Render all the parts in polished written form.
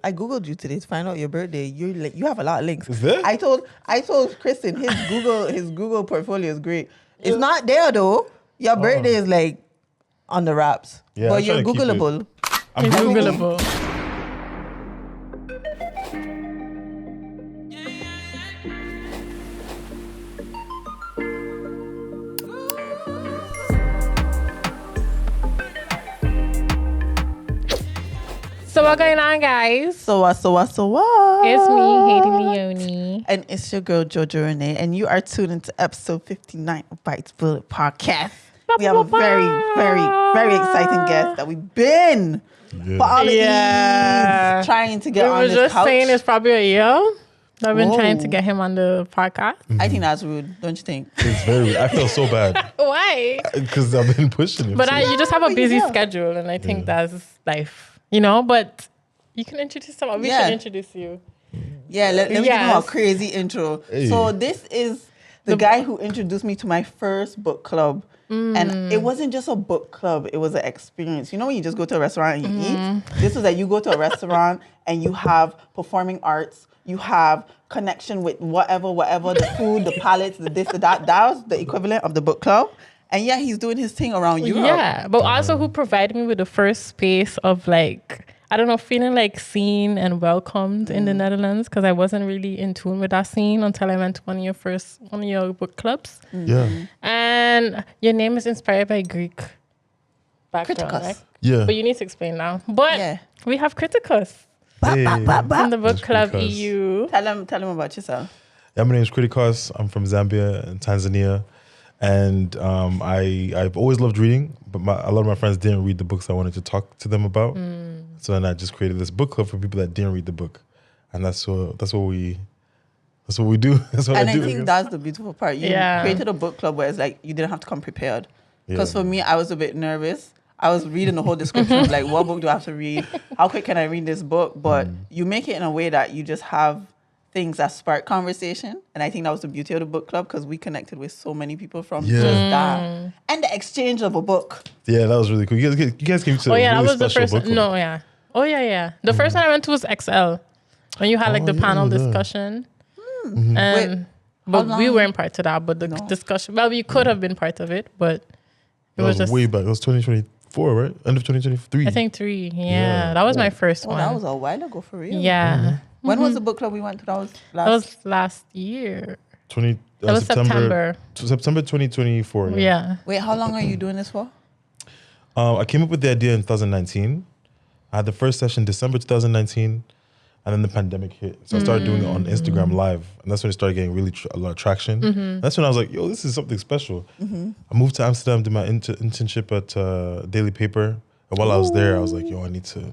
I googled you today to find out your birthday. You have a lot of links. Is there? I told Kristen his Google portfolio is great. It's not there though. Your birthday is like on the wraps. Yeah, but I'm you're trying to keep it. Googleable. It's Googleable. So what's going on, guys? So what? It's me, Haiti Leone. And it's your girl, Jojo Renee. And you are tuned into episode 59 of Bites Bullet Podcast. We have a very, very, very exciting guest that we've been for all of these trying to get on this couch. We were just saying it's probably a year. I've been trying to get him on the podcast. I think that's rude, don't you think? It's very rude. I feel so bad. Why? Because I've been pushing him. But you just have a busy schedule, and I think that's life, you know? But you can introduce someone. We should introduce you. Yeah, let me give you a crazy intro. Hey. So this is the guy who introduced me to my first book club. And it wasn't just a book club, it was an experience. You know when you just go to a restaurant and you eat? This was that you go to a restaurant and you have performing arts, you have connection with whatever, the food, the palettes, the this, the that. That was the equivalent of the book club. And yeah, he's doing his thing around Europe. Yeah, but also who provided me with the first space of like, I don't know, feeling like seen and welcomed in the Netherlands, because I wasn't really in tune with that scene until I went to one of your book clubs. Yeah. And your name is inspired by Greek background, Kriticos. right? Yeah. But you need to explain now. But we have Kriticos Hey. in the book That's Club.eu. Tell him about yourself. Yeah, my name is Kriticos. I'm from Zambia and Tanzania. And I've always loved reading, but a lot of my friends didn't read the books I wanted to talk to them about. So then I just created this book club for people that didn't read the book. And that's what we do. That's what And I I do. think that's the beautiful part. You created a book club where it's like you didn't have to come prepared. Because for me, I was a bit nervous. I was reading the whole description of like, what book do I have to read? How quick can I read this book? But you make it in a way that you just have things that spark conversation. And I think that was the beauty of the book club, because we connected with so many people from just that. And the exchange of a book. Yeah, that was really cool. You guys came to a really special book club. No, yeah. Oh, yeah. The first one I went to was XL. When you had like the panel discussion. But we weren't part of that. But the discussion, well, we could have been part of it, but it was just way back. It was 2024, right? End of 2023. I think 3. Yeah. That was my first one. That was a while ago for real. Yeah. When was the book club we went to? That was last year. That was September 2024. Yeah. Wait, how long are you doing this for? I came up with the idea in 2019. I had the first session December 2019, and then the pandemic hit. So I started doing it on Instagram Live, and that's when it started getting really a lot of traction. That's when I was like, yo, this is something special. I moved to Amsterdam, did my internship at Daily Paper. And while I was there, I was like, yo, I need to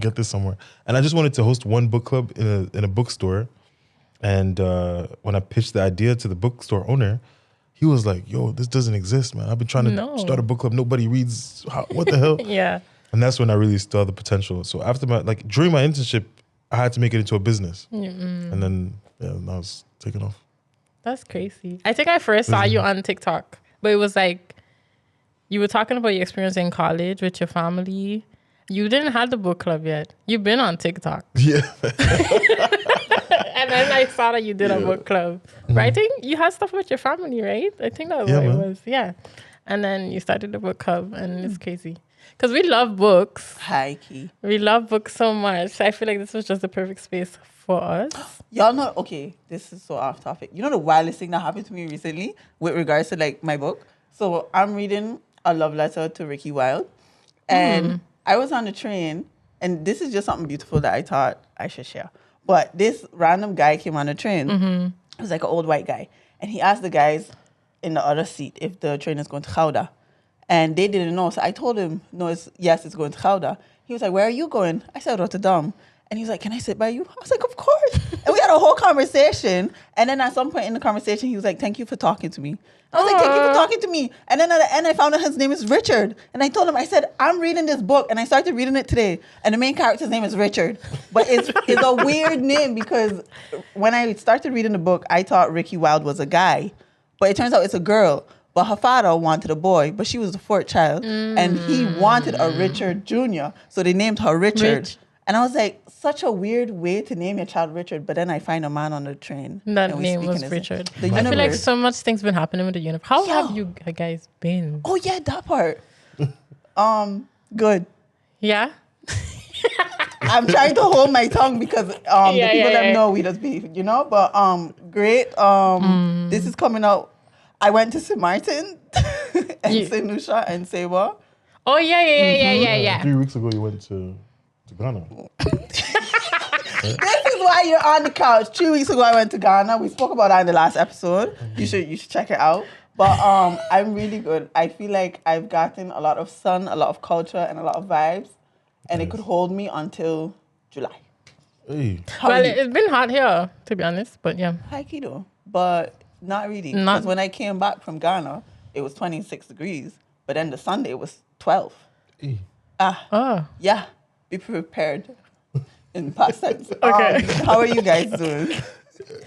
get this somewhere. And I just wanted to host one book club in a bookstore. And when I pitched the idea to the bookstore owner, he was like, yo, this doesn't exist, man. I've been trying to start a book club. Nobody reads. What the hell? Yeah. And that's when I really saw the potential. So after during my internship, I had to make it into a business. And then, now it's taking off. That's crazy. I think I first saw you on TikTok, but it was like, you were talking about your experience in college with your family. You didn't have the book club yet. You've been on TikTok. Yeah. And then I saw that you did a book club. But I think you had stuff with your family, right? I think that's what it was. Yeah. And then you started the book club, and it's crazy. Because we love books. High key. We love books so much. I feel like this was just the perfect space for us. Y'all know, okay, this is so off topic. You know the wildest thing that happened to me recently with regards to like my book? So I'm reading a love letter to Ricky Wilde. And I was on the train, and this is just something beautiful that I thought I should share. But this random guy came on the train. It was like an old white guy. And he asked the guys in the other seat if the train is going to Gouda. And they didn't know. So I told him, no, it's going to Gouda. He was like, where are you going? I said, Rotterdam. And he was like, can I sit by you? I was like, of course. And we had a whole conversation. And then at some point in the conversation, he was like, thank you for talking to me. I was like, thank you for talking to me. And then at the end, I found out his name is Richard. And I told him, I said, I'm reading this book. And I started reading it today. And the main character's name is Richard. But it's a weird name, because when I started reading the book, I thought Ricky Wilde was a guy. But it turns out it's a girl. But her father wanted a boy, but she was the fourth child. And he wanted a Richard Jr., so they named her Richard. And I was like, such a weird way to name your child Richard, but then I find a man on the train. That and we name speak was in his- Richard. The I feel like universe. so much things been happening with the universe. How Yo. have you guys been? Oh yeah, that part. Good. Yeah. I'm trying to hold my tongue because the people that know we just be, but great. This is coming out. I went to St. Martin and St. Lucia and Seba. Oh yeah. 3 weeks ago, you went to Ghana. This is why you're on the couch. 3 weeks ago, I went to Ghana. We spoke about that in the last episode. You should check it out. But I'm really good. I feel like I've gotten a lot of sun, a lot of culture, and a lot of vibes, and it could hold me until July. Hey. Well, it's been hot here, to be honest. But yeah. High key though, but not really. Because when I came back from Ghana, it was 26 degrees, but then the Sunday was 12. Hey. Yeah. Be prepared. In past tense. Okay. How are you guys doing?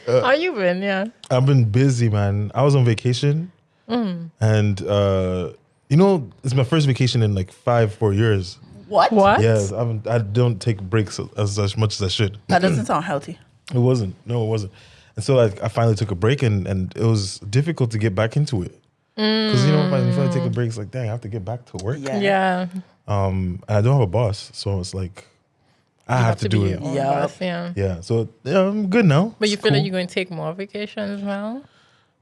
How you been? Yeah. I've been busy, man. I was on vacation, and it's my first vacation in like 4 years. What? Yes, I don't take breaks as much as I should. That doesn't sound healthy. It wasn't. No, it wasn't. And so I finally took a break, and it was difficult to get back into it. Because when you finally take a break, it's like, dang, I have to get back to work. Yeah. And I don't have a boss, so it's like I have to do it. Yeah. So I'm good now. But you It's feel like cool. you're going to take more vacations now?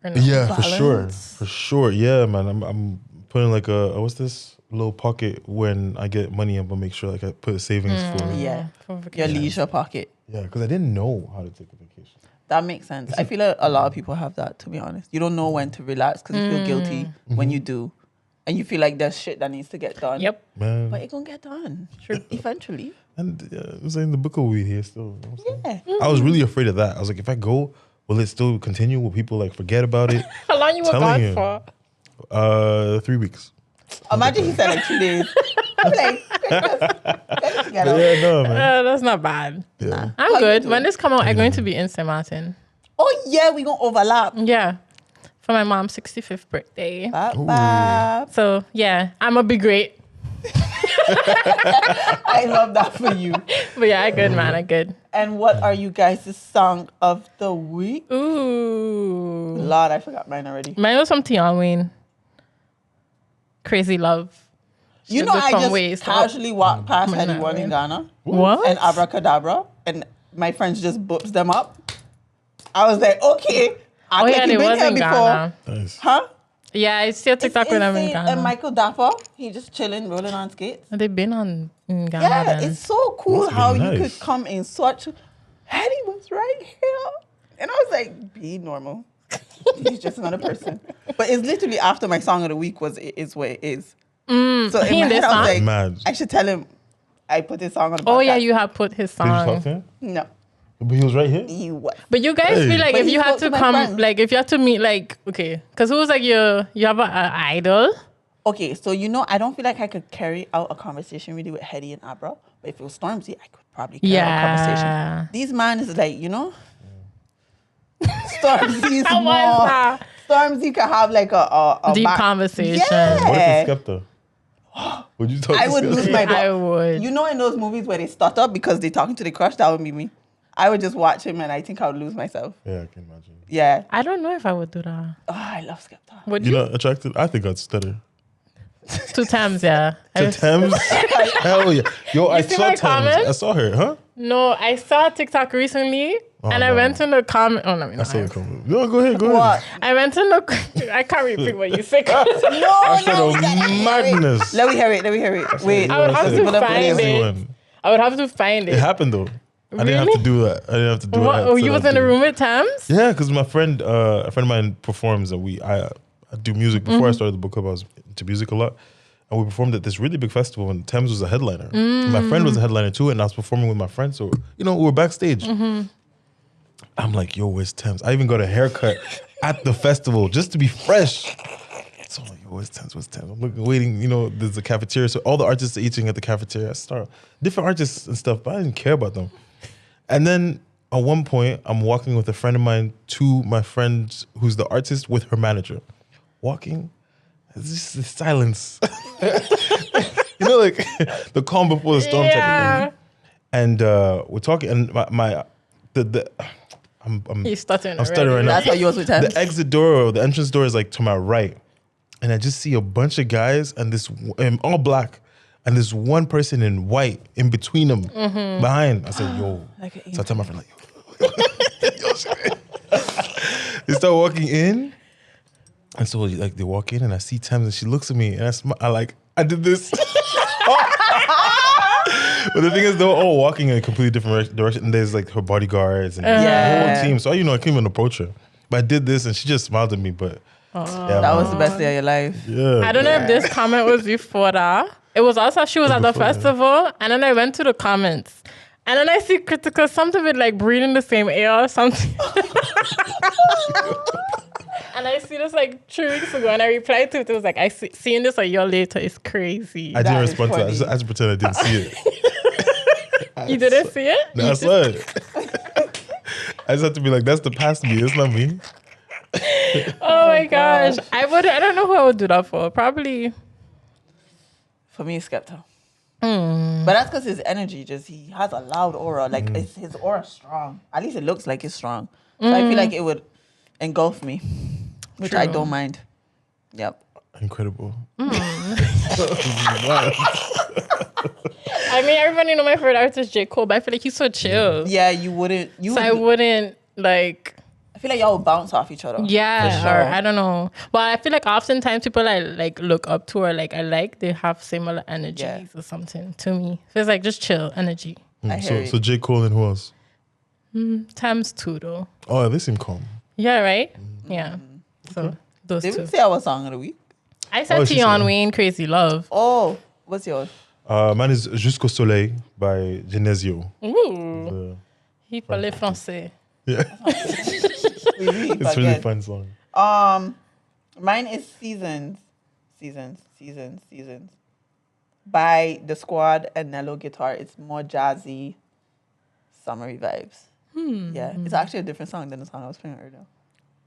Or no? Yeah, Balance. for sure. Yeah, man. I'm putting like what's this little pocket when I get money. I'm gonna make sure like I put a savings for Yeah. For Your vacation. leisure pocket. Yeah, because I didn't know how to take a vacation. That makes sense. I feel like a lot of people have that, to be honest. You don't know when to relax because you feel guilty when you do. And you feel like there's shit that needs to get done. Yep. Man, But it gonna get done. Eventually. and it was in the book of weed here still. You know what I'm saying? Yeah. I was really afraid of that. I was like, if I go, will it still continue? Will people like forget about it? How long you were Telling gone you. for? 3 weeks. Imagine he said like 2 days. I'm like, get it together. Yeah, no, man. That's not bad. Yeah. I'm How you good. doing? When this come out, I'm going to be in St. Martin. Oh yeah, we gonna overlap. Yeah. For my mom's 65th birthday. Bye. So yeah, I'm gonna be great. I love that for you. But yeah, I good, man. I good. And what are you guys' song of the week? Ooh. Lord, I forgot mine already. Mine was from Tion Wayne. Crazy Love. You know, Sugar I from just waist up. casually walked past Nah, anyone in man. Ghana What? and Abracadabra, and my friends just boops them up. I was like, okay. Oh yeah, they was in Ghana. Nice. Huh? Yeah, I see a TikTok It's when I'm in insane. Ghana. And Michael Dapper, he just chilling, rolling on skates. They've been in Ghana Yeah, then. it's so cool Must be how you nice. could come in such. Hetty was right here, and I was like, "Be normal." He's just another person. But it's literally after my song of the week is what it is. So in He my in head, this I was song? like, Mad. I should tell him I put this song on the podcast. Oh yeah, you have put his Did you talk song. to him? No, But he was right here? he was. But you guys Hey. feel like But if he you had spoke to to my come, friends. like if you had to meet, like okay, because who's like you have an idol? Okay, so I don't feel like I could carry out a conversation really with Hetty and Abra. But if it was Stormzy, I could probably carry out a Yeah. conversation. These man is like, Stormzy is How was more. that? Stormzy can have like a Deep back- conversation. Yeah. What if it's Skepta? Would you talk I to would Skepta? lose my I book. would. You know, in those movies where they stutter because they're talking to the crush, that would be me. I would just watch him and I think I would lose myself. Yeah, I can imagine. Yeah. I don't know if I would do that. Oh, I love Skepta. Would You're you? not attracted? I think I'd stutter. 2 times, yeah. To Thames? Hell yeah. Yo, I see saw my Thames. comments? I saw her, huh? No, I saw TikTok recently, and I no. went in the comment. Oh, no, I saw the comment. No, go ahead, go What? ahead. I went in the. I can't repeat what you said. No, I said no, a we gotta hear it. madness. Let me hear it. Wait. I would have said to a find crazy it. one. I would have to find It it. happened though. I didn't have Really? to do that. I didn't have to do What? it. Oh, you was in the room with Thames? Yeah, because my friend, a friend of mine performs, and I do music. Before I started the book club, I was into music a lot, and we performed at this really big festival, and Thames was a headliner. My friend was a headliner too, and I was performing with my friend, so we were backstage. I'm like, yo, where's Thames? I even got a haircut at the festival just to be fresh. So I'm like, yo, where's Thames? I'm looking, waiting. There's a cafeteria, so all the artists are eating at the cafeteria. I saw different artists and stuff, but I didn't care about them. And then at one point, I'm walking with a friend of mine to my friend who's the artist with her manager. Walking, it's just the silence. Like the calm before the storm type of Yeah. thing. and we're talking, and the He's stuttering. I'm stuttering right now. That's how yours with Thames. The exit door or the entrance door is like to my right, and I just see a bunch of guys and this all black, and this one person in white in between them behind. I said, "Yo," so I tell my friend like, "Yo," they start walking in, and so like they walk in, and I see Thames, and she looks at me, and I did this. But the thing is, they were all walking in a completely different direction, and there's like her bodyguards and the whole team. So I couldn't even approach her. But I did this, and she just smiled at me. But that was the best day of your life. yeah, I don't know if this comment was before that. It was also she was at the festival, and then I went to the comments, and then I see Kriticos, something with like breathing the same air or something. And I see this like 3 weeks ago, and I replied to it. It was like, seeing this a year later is crazy. I didn't That is respond to that. funny. I just pretend I didn't see it. You didn't see it? No, I saw it. I just have to be like, that's the past me. It's not me. Oh my gosh. I don't know who I would do that for. Probably. For me, Skepta. But that's because his energy he has a loud aura. Like his aura strong. At least it looks like it's strong. So I feel like it would engulf me, which I True. don't mind. Yep. Incredible. I mean, everybody know my favorite artist, J. Cole, but I feel like he's so chill. Yeah, you wouldn't. I wouldn't like. I feel like y'all would bounce off each other. Yeah, For sure. or I don't know. But I feel like oftentimes people I like look up to or like they have similar energies or something to me. So it's like just chill energy. I hear So J. Cole and who else? Times two though. Oh, they seem calm. Yeah, right? Yeah. So those Did two. we say our song of the week? I said she Tion said- Wayne, Crazy Love. Oh, what's yours? Mine is Jusqu'au Soleil by Genesio. Ooh. He parlait français. Yeah, it's a really fun song. Mine is Seasons by The Squad and Nello Guitar. It's more jazzy, summery vibes. Yeah, it's actually a different song than the song I was playing earlier.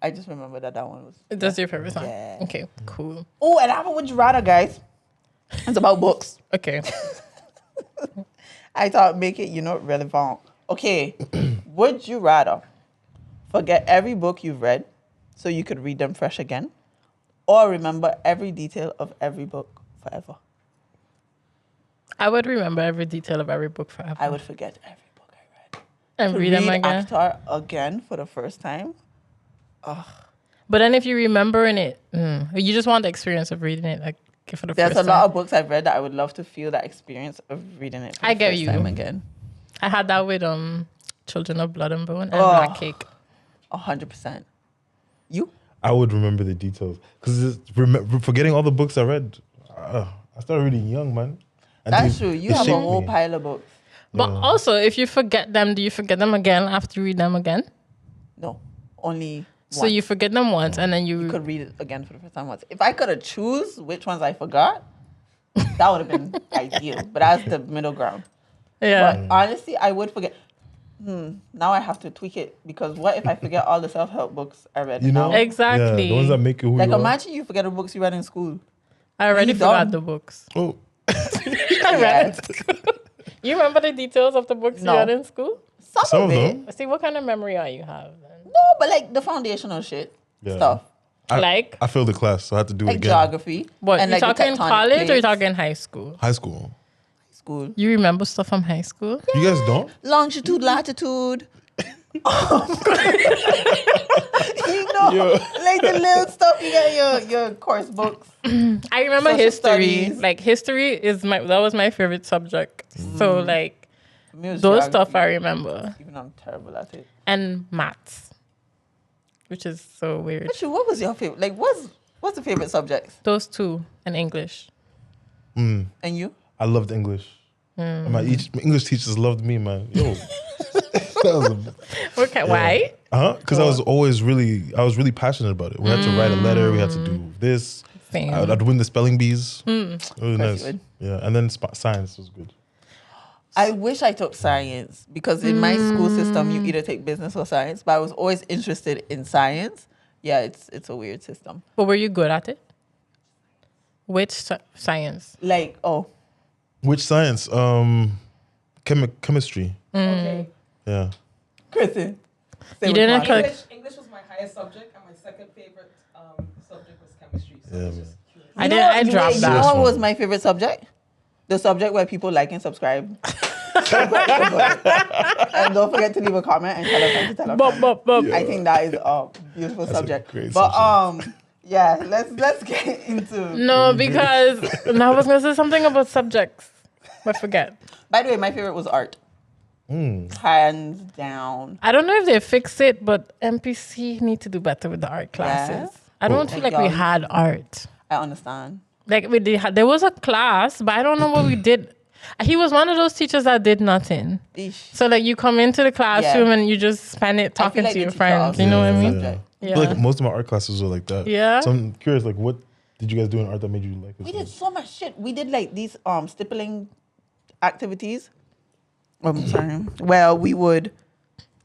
I just remember that one was. That's your favorite song? Yeah. Okay, cool. Oh, and I have a Would You Rather, guys. It's about books. Okay. I thought make it, relevant. Okay, would you rather forget every book you've read so you could read them fresh again, or remember every detail of every book forever? I would remember every detail of every book forever. I would forget every book I read. and To read them again. Actor again for the first time. But then if you remember in it, you just want the experience of reading it like for the There's first a time. lot of books I've read that I would love to feel that experience of reading it for I the get first you. time again. I had that with Children of Blood and Bone and Oh. Black Cake. 100%. You? I would remember the details because forgetting all the books I read. I started reading young, man. And That's true. You they have a shaped whole me. pile of books. But also, if you forget them, do you forget them again after you read them again? No, only So once. you forget them once and then you could read it again for the first time once. If I could have choose which ones I forgot, that would have been ideal. But that's the middle ground. yeah. But honestly, I would forget. Now I have to tweak it because what if I forget all the self-help books I read? You know, now? Exactly. Yeah, the ones that make you who Like you are. imagine you forget the books you read in school. I already you forgot done. the books. Oh, I read it. You remember the details of the books No. you read in school? some of of it. them. See, what kind of memory are you have then? No, but like the foundational shit Yeah. stuff, Like? I failed the class, so I had to do it like again. geography. What, and you like the talking tectonic college or you plates. talking high school? High school. School? You remember stuff from high school? You guys don't? Longitude, latitude. Like the little stuff you got in your course books. I remember Social history. studies. Like history is that was my favorite subject. So like For me, it was those stuff I geography, remember. even though I'm terrible at it. And maths. Which is so weird. Actually, what was your favorite? Like, what's the favorite subjects? Those two and English. And you? I loved English. And my English teachers loved me, man. Yo. That was Okay, why? because I was really passionate about it. We had to write a letter. We had to do this. Same. I'd win the spelling bees. It was Of course nice. you would. Yeah, and then science was good. I wish I took science because in my school system, you either take business or science. But I was always interested in science. Yeah, it's a weird system. But were you good at it? Which science? Like, Which science? chemistry. Okay. Yeah. Kristen. say You which didn't one. click. English was my highest subject, and my second favorite subject was chemistry. So Yeah, I was man. just curious. I didn't. I dropped You that. know Serious what was one. my favorite subject? The subject where people like and subscribe. And don't forget to leave a comment and tell a friend to tell a friend. I think that is a beautiful That's a subject. great But subject. yeah, let's get into. No, because no, I was gonna say something about subjects, but forget. By the way, my favorite was art. Hands down. I don't know if they fix it, but MPC need to do better with the art classes. I don't feel like we had art. I understand. Like we did, there was a class, but I don't know what we did. He was one of those teachers that did nothing. Eesh. So like you come into the classroom and you just spend it talking like to the your teacher friends. also You know what I is a mean? subject. I feel like most of my art classes were like that. Yeah. So I'm curious, like, what did you guys do in art that made you like it? We did so much shit. We did like these stippling activities. Sorry. Well, we would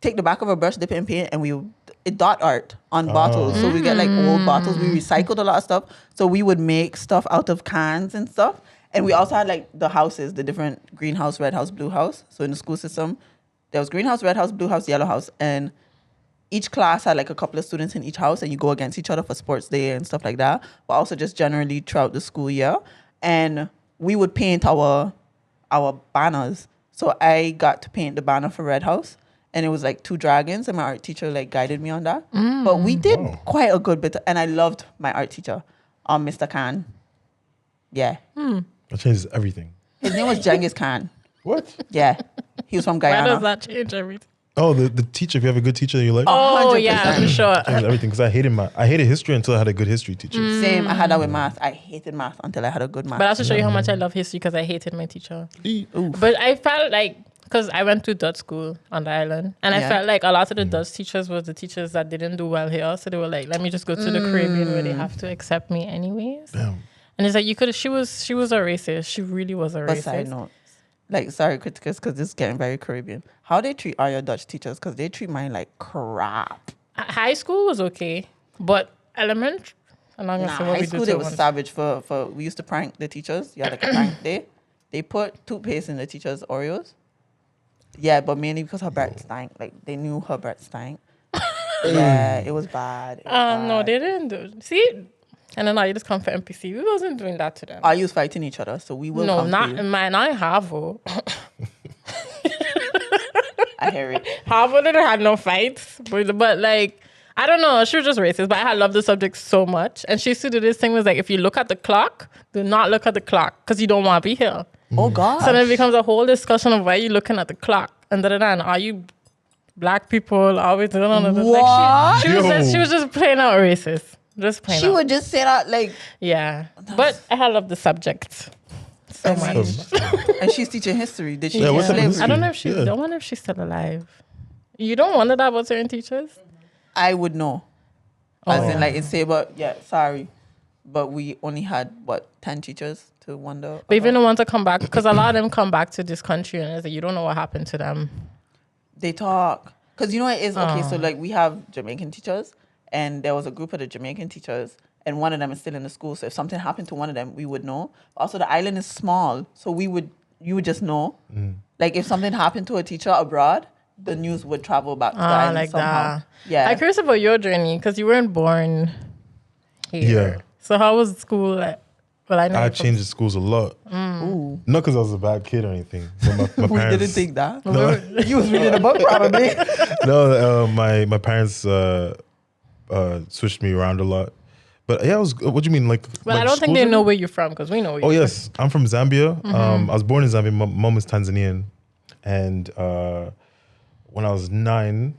take the back of a brush, dip it in paint, and we would dot art on bottles. So we get like old bottles. We recycled a lot of stuff. So we would make stuff out of cans and stuff. And we also had like the houses, the different greenhouse, red house, blue house. So in the school system, there was greenhouse, red house, blue house, yellow house. And each class had like a couple of students in each house, and you go against each other for sports day and stuff like that. But also just generally throughout the school year. And we would paint our banners. So I got to paint the banner for Red House, and it was like 2 dragons, and my art teacher like guided me on that. But we did quite a good bit, and I loved my art teacher, Mr. Khan. Yeah, That changes everything. his name was Genghis Khan. What? Yeah, he was from Why Guyana. does that change everything? Oh, the teacher. If you have a good teacher that you like, Oh 100%. yeah, for sure. changes everything. Because I hated history until I had a good history teacher. Same. I had that with math. I hated math until I had a good math. But that's to show you how much I love history because I hated my teacher. Oof. But I felt like, because I went to Dutch school on the island, and I felt like a lot of the Dutch teachers was the teachers that didn't do well here. So they were like, let me just go to the Caribbean where they have to accept me anyways. Damn. And it's like, you could, she was a racist. She really was a But racist. side note, like, sorry, Kriticos, because this is getting very Caribbean. How they treat all your Dutch teachers? Because they treat mine like crap. High school was okay, but elementary, I'm not going to say what High we school do they to was ones. savage for we used to prank the teachers. You had like a prank day. They put toothpaste in the teachers' Oreos. Yeah, but mainly because her breath stank. Like they knew her breath stank. Yeah, it was bad. It was No, bad. they didn't do. See, and then now you just come for MPC. We wasn't doing that to them. Are you fighting each other? So we will. No, come not for you. in mine. I have. Oh. I hear it. Harvard didn't have no fights, but like, I don't know. She was just racist, but I had loved the subject so much. And she used to do this thing was like, if you look at the clock, do not look at the clock because you don't want to be here. Oh God. So then it becomes a whole discussion of why you looking at the clock and and are you black people always like she was just plain out racist. Just plain She out. would just say that like, Yeah. But I had loved the subject so much. and she's teaching history. Did she Yeah, teach what's up with slavery? history? I don't know if she Yeah. don't wonder if she's still alive. You don't wonder that about certain teachers? I would know. As in like it's say, but yeah, sorry. But we only had 10 teachers to wonder. But even the ones that come back, because a lot of them come back to this country and it's like, you don't know what happened to them. They talk. Because you know what it is? Okay, so like we have Jamaican teachers, and there was a group of the Jamaican teachers, and one of them is still in the school. So if something happened to one of them, we would know. Also, the island is small, so you would just know. Like if something happened to a teacher abroad, the news would travel back to the island Like somehow. that. Yeah. I'm curious about your journey because you weren't born here. Yeah. So how was school? Like, well, I know I you're from- changed the schools a lot. Ooh. Not because I was a bad kid or anything. But my We parents, didn't think that. No, You was reading a book probably. no, my parents switched me around a lot. But yeah, what do you mean? Like, Well, like I don't think schools they and- know where you're from because we know where Oh you're yes, I'm from Zambia. I was born in Zambia. My mom is Tanzanian, and when I was 9,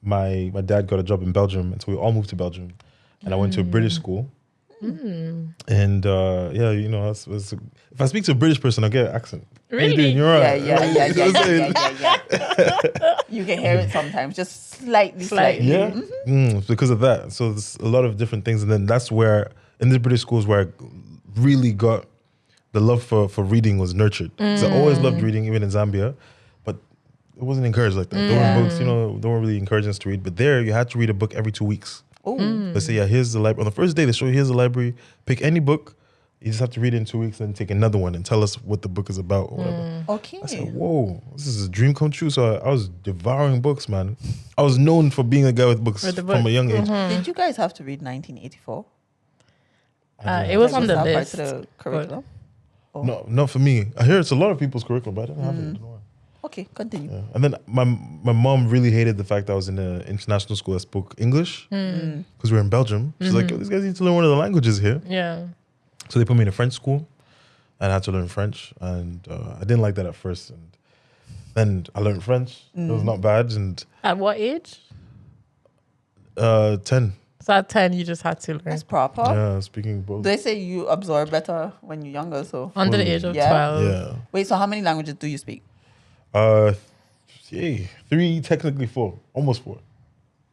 my dad got a job in Belgium, and so we all moved to Belgium, and I went to a British school. And yeah, you know, if I speak to a British person, I get an accent. How you Really? doing? You're right. Yeah. You can hear it sometimes, just slightly. Yeah, it's because of that. So there's a lot of different things, and then that's where in the British schools where I really got the love for reading was nurtured. So I always loved reading, even in Zambia, but it wasn't encouraged like that. There were books, you know, they weren't really encouraging us to read. But there, you had to read a book every 2 weeks. They say, yeah, here's the library. On the first day, they show you here's the library. Pick any book, You just have to read it in 2 weeks and then take another one and tell us what the book is about or whatever. Okay. I said, whoa, this is a dream come true. So I was devouring books, man. I was known for being a guy with books from a young age. Did you guys have to read 1984? It was Like, on the that part list. of the curriculum? Oh. No, not for me. I hear it's a lot of people's curriculum, but I didn't have it. I don't know why. Okay, continue. Yeah. And then my mom really hated the fact that I was in an international school that spoke English because we were in Belgium. She's like, these guys need to learn one of the languages here. Yeah. So they put me in a French school and I had to learn French. And I didn't like that at first. And then I learned French. It was not bad. And At what age? 10. So at 10, you just had to learn. That's proper. Yeah, speaking both. They say you absorb better when you're younger, so. Under the age of Yeah. 12. Yeah. Wait, so how many languages do you speak? Yay. 3, technically 4. Almost 4.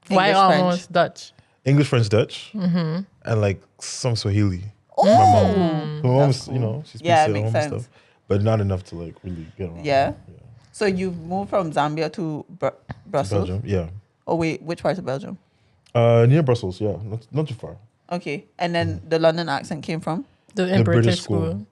Why English, almost French. Dutch? English, French, Dutch. And like some Swahili. Oh! My mom. So my mom That's is, you know, she speaks Yeah, it it at makes home and sense. stuff. But not enough to like really get around. Yeah. So you moved from Zambia to Brussels? Belgium, yeah. Oh, wait, which part of Belgium? Near Brussels, yeah. Not too far. Okay. And then the London accent came from? In The British British school. school.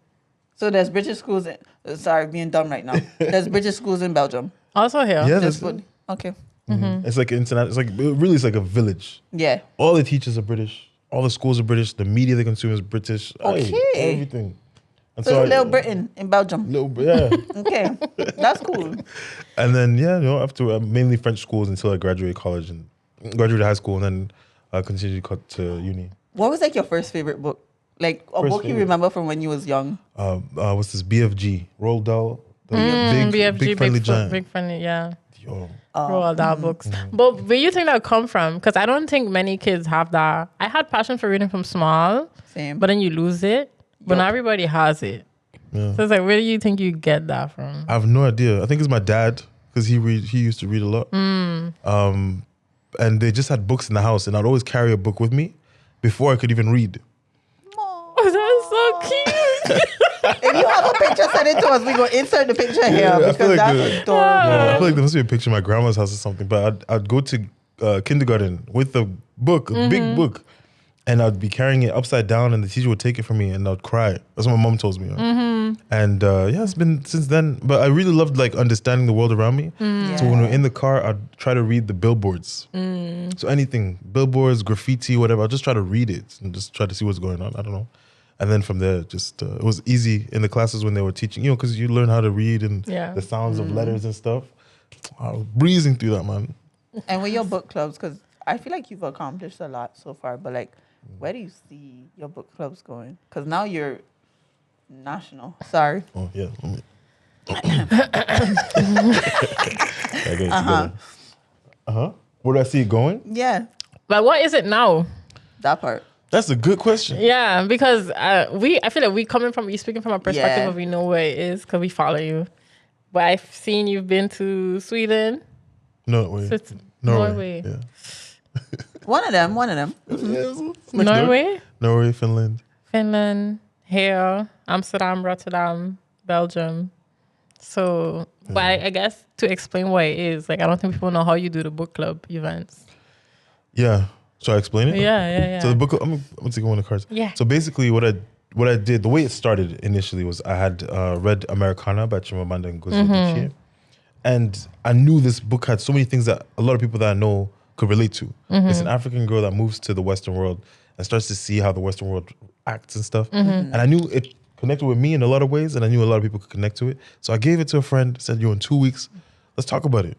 So there's British schools. Sorry, being dumb right now. There's British schools in Belgium. Also here. Yeah, Just that's good. Okay. It's like internet. It's like really, it's like a village. Yeah. All the teachers are British. All the schools are British. The media they consume is British. Hey, Okay. everything. And So, I- Little Britain in Belgium. yeah. Okay. That's cool. And then after mainly French schools until I graduated college and graduated high school, and then I continued to uni. What was like your first favorite book? Like a First book you favorite? remember from when you was young? What's this BFG? Roald Dahl, the BFG, big friendly giant. Big friendly, yeah. Yo, Roald Dahl books. But where you think that come from? Because I don't think many kids have that. I had passion for reading from small, Same. but then you lose it. But not everybody has it. Yeah. So it's like, where do you think you get that from? I have no idea. I think it's my dad because he used to read a lot. And they just had books in the house, and I'd always carry a book with me before I could even read. Oh, that's so cute. If you have a picture, send it to us. We go insert the picture here Yeah, I because feel like that's the- adorable. I feel like there must be a picture of my grandma's house or something. But I'd go to kindergarten with a book, a big book, and I'd be carrying it upside down, and the teacher would take it from me, and I'd cry. That's what my mom tells me. And it's been since then. But I really loved like understanding the world around me. So when we're in the car, I'd try to read the billboards. So anything, billboards, graffiti, whatever. I'll just try to read it and just try to see what's going on. I don't know. And then from there, just it was easy in the classes when they were teaching, because you learn how to read and Yeah. the sounds of letters and stuff. I was breezing through that, man. And with your book clubs, because I feel like you've accomplished a lot so far, but like, where do you see your book clubs going? Because now you're national. Sorry. Oh yeah. Where do I see it going? Yeah, But what is it now? that part. That's a good question. Yeah, because I feel like we speaking from a perspective Yeah. of we know where it is because we follow you. But I've seen you've been to Sweden, Norway. Norway. Yeah. One of them. Yeah, it's next door. Norway, Norway, Finland. Finland, here, Amsterdam, Rotterdam, Belgium. So, but I guess to explain what it is, like I don't think people know how you do the book club events. Yeah. Shall I explain it? Yeah. So the book, I'm gonna take one of the cards. Yeah. So basically, what I did, the way it started initially was I had read Americana by Chimamanda Ngozi Adichie, and I knew this book had so many things that a lot of people that I know could relate to. It's an African girl that moves to the Western world and starts to see how the Western world acts and stuff. And I knew it connected with me in a lot of ways, and I knew a lot of people could connect to it. So I gave it to a friend. Said, "Yo, in 2 weeks, let's talk about it."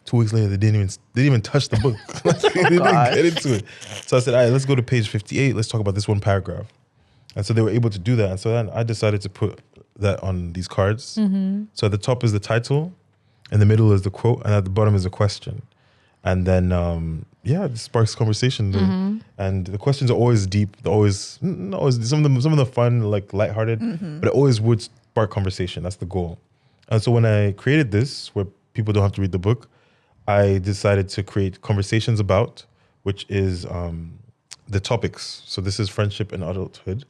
2 weeks later, they didn't even touch the book. They didn't get into it. So I said, "All right, let's go to page 58. Let's talk about this one paragraph." And so they were able to do that. And so then I decided to put that on these cards. So at the top is the title, in the middle is the quote, and at the bottom is a question. And then, it sparks conversation. And the questions are always deep. They're always, not always, some of them fun, like lighthearted, but it always would spark conversation. That's the goal. And so when I created this, where people don't have to read the book, I decided to create conversations about, which is the topics. So this is friendship and adulthood.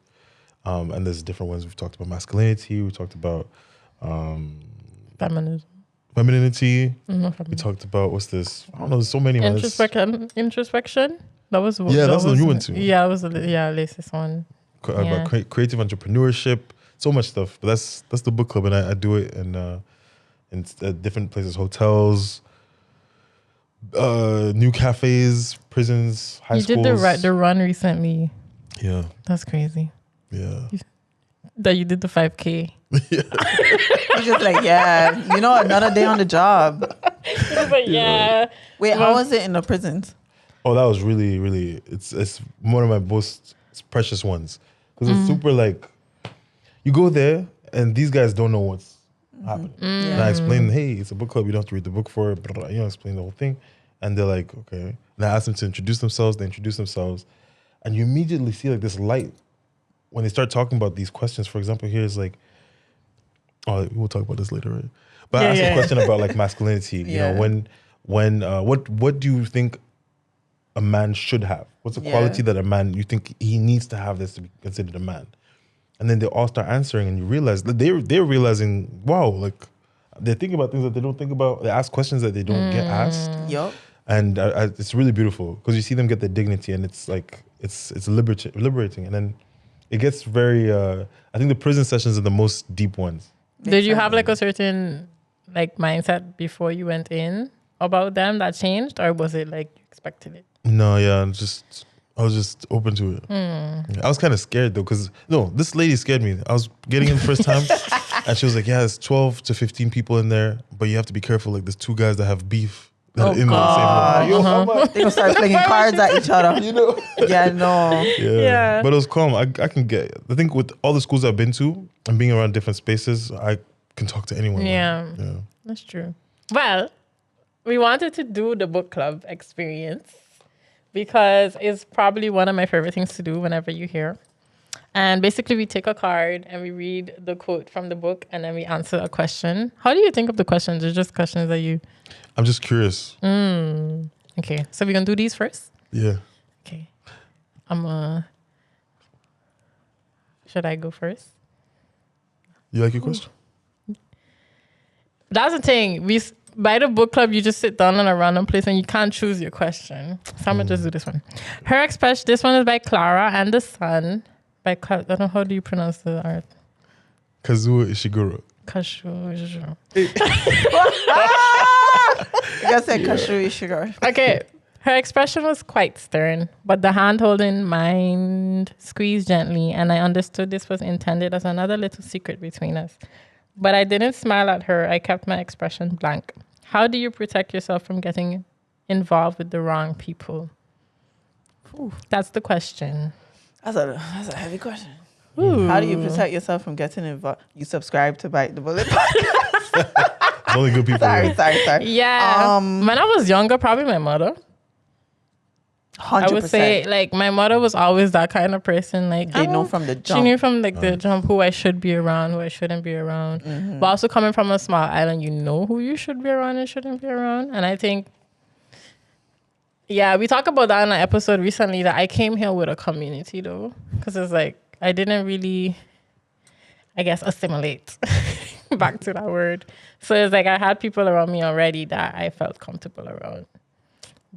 And there's different ones. We've talked about masculinity. We talked about Feminism. femininity. We talked about, what's this? I don't know. There's so many. Introspection. That was Yeah, that's the new one too. Yeah, that was the latest one. creative entrepreneurship, so much stuff. But that's the book club, and I do it in different places, hotels, new cafes, prisons, high schools. You did the run recently. Yeah. That's crazy. Yeah. That you did the 5K. He's just like, yeah, another day on the job. But yeah. Wait, how was it in the prisons? Oh, that was really, really, it's one of my most precious ones. Because it's super like, you go there and these guys don't know what's happening. And I explain, hey, it's a book club, you don't have to read the book for it, explain the whole thing. And they're like, okay. And I ask them to introduce themselves, they introduce themselves. And you immediately see like this light when they start talking about these questions. For example, here's like, we'll talk about this later, right? But I asked a question about like masculinity. You know, what do you think a man should have? What's a quality that a man, you think he needs to have this to be considered a man? And then they all start answering, and you realize that they're realizing, wow, like they're thinking about things that they don't think about. They ask questions that they don't get asked. Yup. And it's really beautiful because you see them get their dignity, and it's like it's liberating. And then it gets very. I think the prison sessions are the most deep ones. Did you have like a certain like mindset before you went in about them that changed, or was it like you expected it? No, yeah, I was just open to it. I was kind of scared though, because this lady scared me. I was getting in the first time, and she was like, "Yeah, there's 12 to 15 people in there, but you have to be careful. Like, there's 2 guys that have beef." Oh God! They gonna start playing cards at each other. Yeah, no. Yeah. But it was calm. I can get. I think with all the schools I've been to and being around different spaces, I can talk to anyone. Yeah, that's true. Well, we wanted to do the book club experience because it's probably one of my favorite things to do whenever you're here. And basically, we take a card and we read the quote from the book, and then we answer a question. How do you think of the questions? They're just questions that you... I'm just curious. Okay, so we're going to do these first? Yeah. Okay. Should I go first? You like your question? That's the thing. By the book club, you just sit down in a random place and you can't choose your question. So I'm going to just do this one. Her expression, this one is by Clara and the Sun. I don't know, how do you pronounce the art? Kazuo Ishiguro. Kashu. You gotta say Kashu Ishiguro. Okay. Her expression was quite stern, but the hand-holding mind squeezed gently, and I understood this was intended as another little secret between us. But I didn't smile at her. I kept my expression blank. How do you protect yourself from getting involved with the wrong people? Ooh, that's the question. That's a heavy question. Ooh. How do you protect yourself from getting involved? You subscribe to Bite the Bullet podcast. Only good people. Sorry. Yeah. When I was younger, probably my mother. 100%. I would say, like, my mother was always that kind of person. Like, they know from the jump. She knew from like the jump who I should be around, who I shouldn't be around. Mm-hmm. But also coming from a small island, you know who you should be around and shouldn't be around. And I think, we talked about that in an episode recently, that I came here with a community though, because it's like I didn't really, I guess, assimilate. Back to that word. So it's like I had people around me already that I felt comfortable around.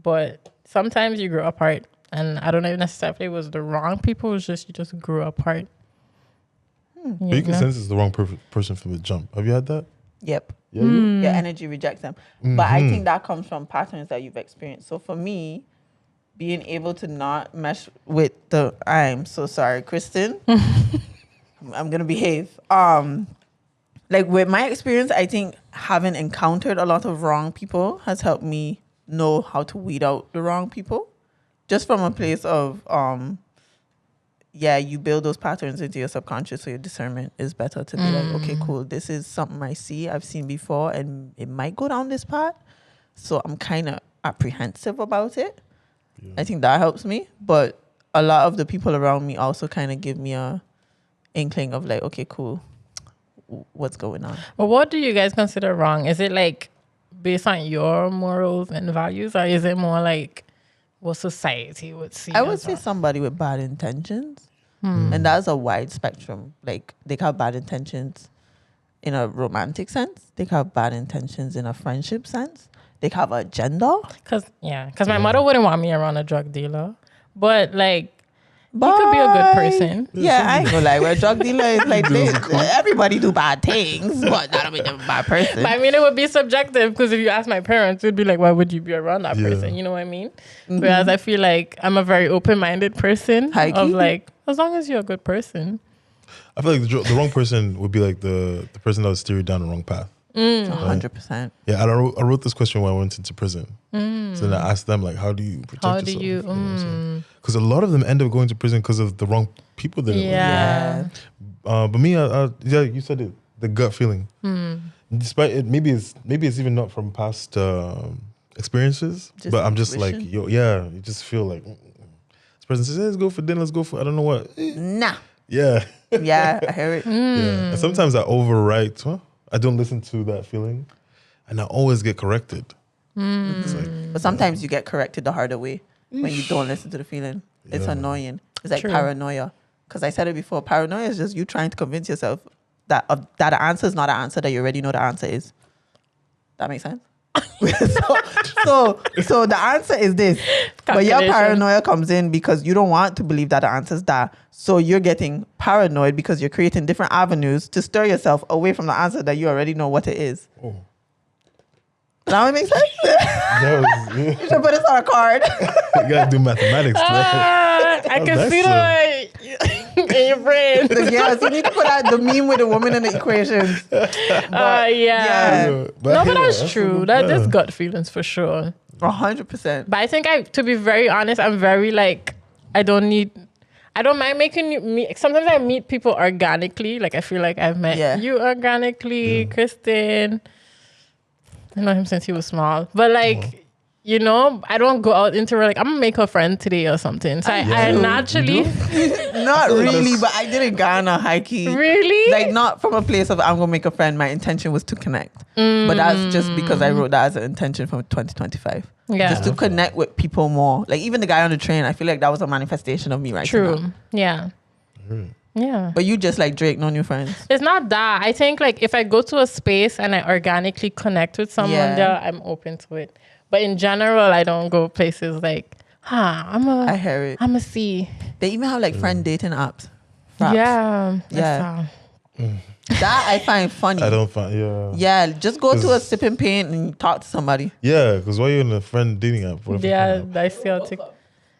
But sometimes you grow apart, and I don't know if necessarily it was the wrong people. It's just you just grew apart. But you can sense it's the wrong person from the jump. Have you had that? Yep. Yeah, Your energy rejects them. But I think that comes from patterns that you've experienced. So for me, being able to not mesh with I'm so sorry, Kristen. I'm gonna behave. Like with my experience, I think having encountered a lot of wrong people has helped me know how to weed out the wrong people, just from a place of you build those patterns into your subconscious, so your discernment is better to be like, okay, cool, this is something I've seen before, and it might go down this path, so I'm kind of apprehensive about it. I think that helps me, but a lot of the people around me also kind of give me a inkling of like, okay, cool, what's going on. But what do you guys consider wrong? Is it like based on your morals and values, or is it more like what society would see? I would say somebody with bad intentions. And that's a wide spectrum. Like, they can have bad intentions in a romantic sense. They can have bad intentions in a friendship sense. They can have an agenda. Because my mother wouldn't want me around a drug dealer. But, like, But He could be a good person. Yeah, I ain't gonna lie. We're a drug dealer. It's like this. Everybody do bad things, but that don't make them a bad person. But I mean, it would be subjective because if you ask my parents, it'd be like, why would you be around that Yeah. person? You know what I mean? Whereas I feel like I'm a very open-minded person. High Of key. like, as long as you're a good person. I feel like the wrong person would be like the person that would steer you down the wrong path. 100%. Yeah, and I wrote this question when I went into prison. So then I asked them, like, how do you protect How yourself? do you? Because a lot of them end up going to prison because of the wrong people that Yeah. But me, yeah, you said it, the gut feeling. Despite it, maybe it's even not from past experiences, Just but I'm just like, intuition. you just feel like this person says, hey, let's go for dinner, let's go for I don't know what. Nah. Yeah. Yeah, I hear it. Yeah. And sometimes I overwrite. I don't listen to that feeling, and I always get corrected. It's like, But sometimes you get corrected the harder way when you don't listen to the feeling. It's Yeah. annoying. It's like True. paranoia. Because I said it before. Paranoia is just you trying to convince yourself that that the answer is not an answer that you already know the answer is. That makes sense? so the answer is this. But your Calculation. paranoia comes in because you don't want to believe that the answer is that. So you're getting paranoid because you're creating different avenues to stir yourself away from the answer that you already know what it is. oh, Now it makes sense? You should put this on a card. you gotta do mathematics. I can that's see the in your brain. Yes, you need to put out the meme with the woman in the equations. Yeah. Yeah. No, but that's true. That's gut feelings for sure. 100%. But I think to be very honest, I'm very like, I don't mind making you meet. Sometimes I meet people organically. Like I feel like I've met you organically, Kristen. I know him since he was small. But like, you know, I don't go out into like, I'm going to make a friend today or something. So I naturally... Not really, but I did in Ghana, high key. Really? Like not from a place of I'm going to make a friend. My intention was to connect. But that's just because I wrote that as an intention from 2025. Yeah. Just to connect with people more. Like even the guy on the train, I feel like that was a manifestation of me right now. True. Yeah. Yeah. But you just like Drake, no new friends. It's not that. I think like if I go to a space and I organically connect with someone there, I'm open to it. But in general, I don't go places like, I hear it. I'm a C. They even have like friend dating apps. Fraps. Yeah. Yeah. That I find funny. I don't find, Yeah, just go to a sipping paint and talk to somebody. Yeah, because why are you in a friend dating app? Yeah, I see how to...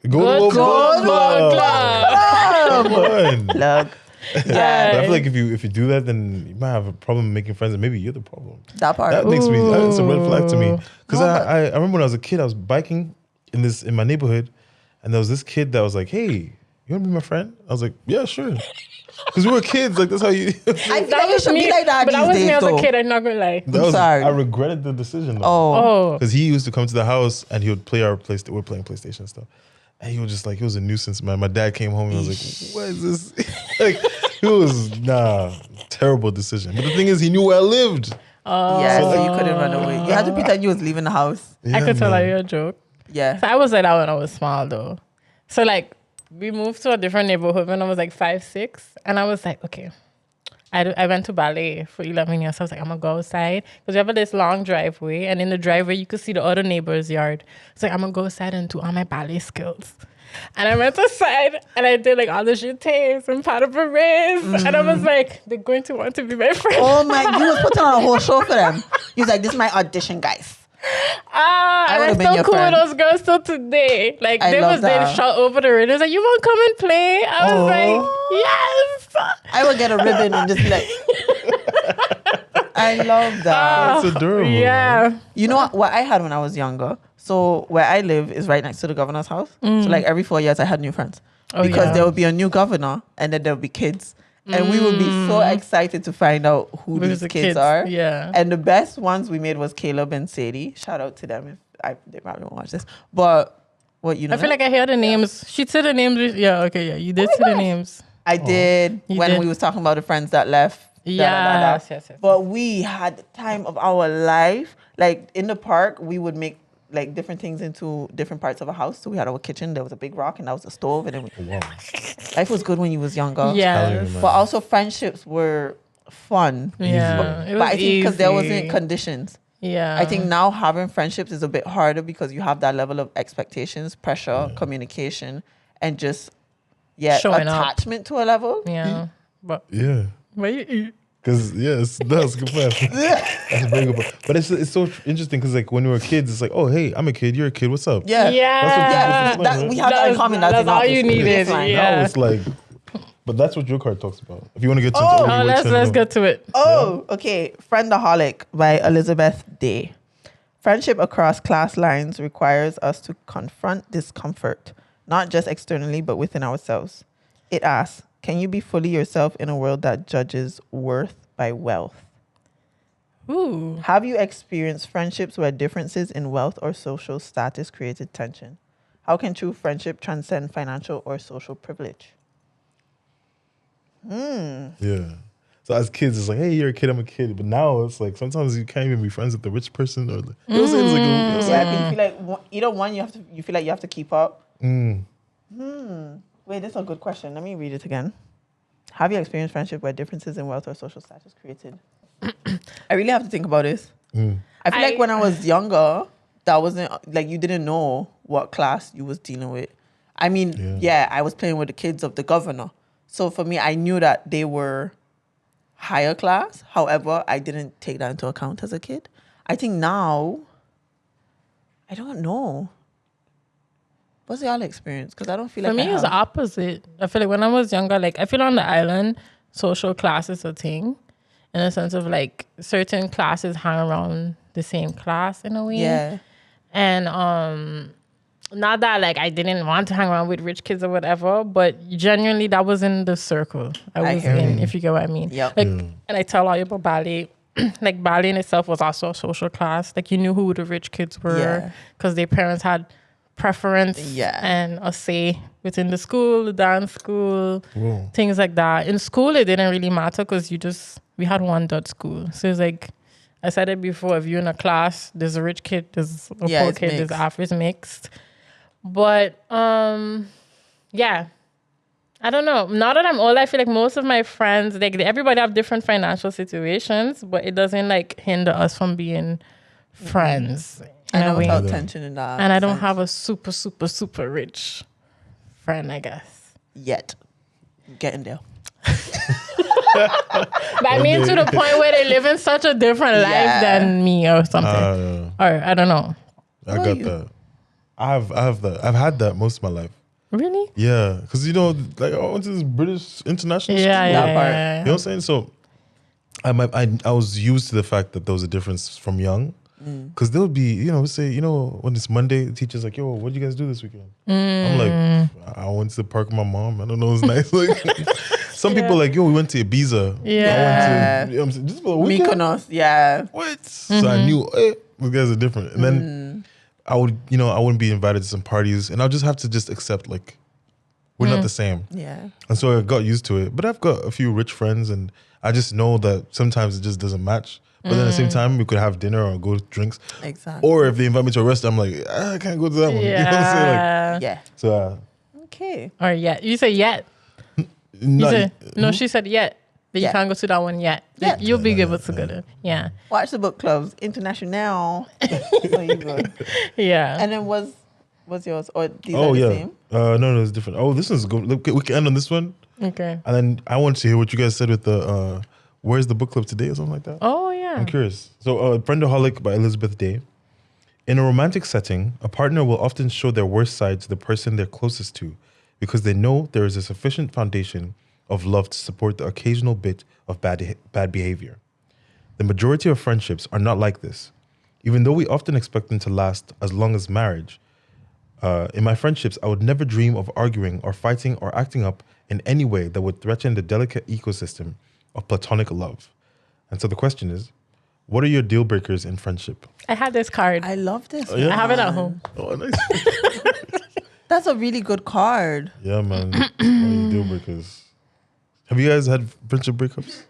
Go to a book club. club. Come on. Plug. Yeah. But I feel like if you do that, then you might have a problem making friends, and maybe you're the problem. That part. That makes me. It's a red flag to me. Because No, I remember when I was a kid, I was biking in my neighborhood, and there was this kid that was like, "Hey, you want to be my friend?" I was like, "Yeah, sure." Because we were kids. Like that's how you. I feel like it should be like that But that these was me days, as though. a kid, I'm not going to lie. That was, sorry. I regretted the decision. Oh. Because he used to come to the house and he would play our PlayStation. We're playing PlayStation and stuff. And he was just like, he was a nuisance, man. My dad came home and I was like, what is this? Like, it was, terrible decision. But the thing is, he knew where I lived. Yeah, so you couldn't run away. You had to pretend you was leaving the house. I could tell man. you a joke. Yeah. So I was like that when I was small though. So like we moved to a different neighborhood when I was like 5, 6. And I was like, okay. I went to ballet for 11 years. So I was like, I'm going to go outside. Because we have this long driveway. And in the driveway, you could see the other neighbor's yard. So like, I'm going to go outside and do all my ballet skills. And I went outside and I did like all the jetés and pas de bourrées. And I was like, they're going to want to be my friend. Oh my, you was putting on a whole show for them. You was like, this is my audition, guys. And I'm would've been still your cool friend. with those girls till today. Like I they love they that. shot over the radio. Like, you won't come and play? I was like, yes. I would get a ribbon and just be like, I love that. That's adorable. Yeah. You know what I had when I was younger? So where I live is right next to the governor's house. So like every 4 years I had new friends. Because there would be a new governor and then there would be kids. And we would be so excited to find out who Who's these the kids are. Yeah. And the best ones we made was Caleb and Sadie. Shout out to them if they probably won't watch this. But what you know? I feel like I hear the names. She said the names. Yeah, okay, yeah. You did say the names. I did You when did. we was talking about the friends that left. Yes. But we had the time of our life. Like in the park, we would make like different things into different parts of a house. So we had our kitchen. There was a big rock, and that was a stove. And then Wow. life was good when you was younger. Yes. But also friendships were fun. Yeah. It was But I think because there easy. wasn't conditions. Yeah. I think now having friendships is a bit harder because you have that level of expectations, pressure, communication, and just yet Showing up. attachment to a level. Yeah. But Yeah. where you eat? Because yes, that's a good point. That's a very good point. But it's so interesting because like when we were kids, it's like, oh hey, I'm a kid, you're a kid, what's up? Yeah. Yeah. That, we have that in common. That's all enough. you It's needed. fine. Yeah. Now it's like, but that's what your card talks about. If you want to get to Oh, Let's get to it. Oh, okay. Friendaholic by Elizabeth Day. Friendship across class lines requires us to confront discomfort, not just externally, but within ourselves. It asks, can you be fully yourself in a world that judges worth by wealth? Ooh. Have you experienced friendships where differences in wealth or social status created tension? How can true friendship transcend financial or social privilege? Yeah. So as kids, it's like, hey, you're a kid, I'm a kid. But now it's like sometimes you can't even be friends with the rich person or the, you know what I'm saying? It's like, you know what I'm saying? Yeah, you feel like either one you feel like you have to keep up. Wait, this is a good question. Let me read it again. Have you experienced friendship where differences in wealth or social status created? I really have to think about this. I feel like when I was younger, that wasn't like you didn't know what class you was dealing with. I mean, I was playing with the kids of the governor. So for me, I knew that they were higher class. However, I didn't take that into account as a kid. I think now, I don't know. What's y'all experience? Because I don't feel like For me, it's the opposite. I feel like when I was younger, like I feel on the island, social class is a thing, in a sense of like certain classes hang around the same class in a way. Yeah. And not that like I didn't want to hang around with rich kids or whatever, but genuinely that was in the circle I was in, if you get what I mean. Yep. Like, and I tell all you about ballet. Like ballet in itself was also a social class. Like you knew who the rich kids were because their parents had preference and a say within the school, the dance school, things like that. In school, it didn't really matter because we had one dot school. So it's like, I said it before, if you're in a class, there's a rich kid, there's a poor kid, there's average mixed. But, I don't know. Now that I'm old, I feel like most of my friends, like everybody have different financial situations, but it doesn't like hinder us from being friends. I know without tension in that. And I don't have a super, super, super rich friend, I guess. Yet. Getting there. But I mean to the point where they live in such a different life than me or something. Or I don't know. I got that. I have that. I've had that most of my life. Really? Yeah. Because, you know, like I went to this British international school. Yeah. You know what I'm saying? So I was used to the fact that there was a difference from young. Because there would be, you know, say, you know, when it's Monday, the teacher's like, yo, what did you guys do this weekend? I'm like, I went to the park with my mom. I don't know, it's nice. Like, some people like, yo, we went to Ibiza. Yeah. I went to, you know what I'm saying, just for a weekend. Mykonos, What? So I knew, hey, these guys are different. And then I wouldn't be invited to some parties and I'll just have to just accept, like, we're not the same. Yeah. And so I got used to it. But I've got a few rich friends and I just know that sometimes it just doesn't match. But then at the same time, we could have dinner or go to drinks. Exactly. Or if they invite me to a restaurant, I'm like, I can't go to that one. You know what I'm saying? Like, so, okay. Or yet. You say yet. No, she said yet. But you can't go to that one yet. Like, you'll be able to go to. Yeah. Watch the book clubs. International. So you good. Yeah. And then what's yours? Or these are the same? No, it's different. Oh, this one's good. Look, we can end on this one. Okay. And then I want to hear what you guys said with the where's the book club today or something like that. Oh, yeah. I'm curious. So, Friendaholic by Elizabeth Day. In a romantic setting, a partner will often show their worst side to the person they're closest to because they know there is a sufficient foundation of love to support the occasional bit of bad behavior. The majority of friendships are not like this. Even though we often expect them to last as long as marriage, in my friendships, I would never dream of arguing or fighting or acting up in any way that would threaten the delicate ecosystem of platonic love. And so the question is, what are your deal breakers in friendship? I had this card. I love this. yeah? I have it at home. Oh, nice. That's a really good card. Yeah, man. What are your deal breakers? Have you guys had friendship breakups?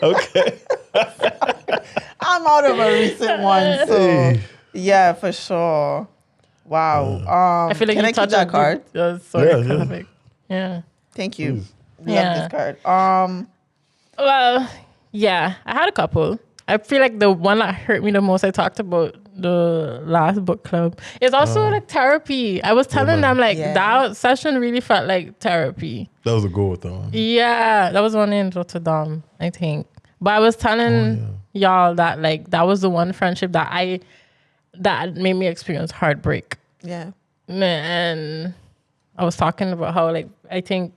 Okay. I'm out of a recent one, so Hey. yeah, for sure. Wow. I feel like can you I keep touched that card? Sorry, yeah. Thank you. Please. Love Yeah. this card. Well, yeah, I had a couple. I feel like the one that hurt me the most, I talked about the last book club. It's also like therapy. I was telling them like that session really felt like therapy. That was a goal with that one. Yeah, that was one in Rotterdam, I think. But I was telling y'all that like that was the one friendship that made me experience heartbreak. Yeah. And I was talking about how like I think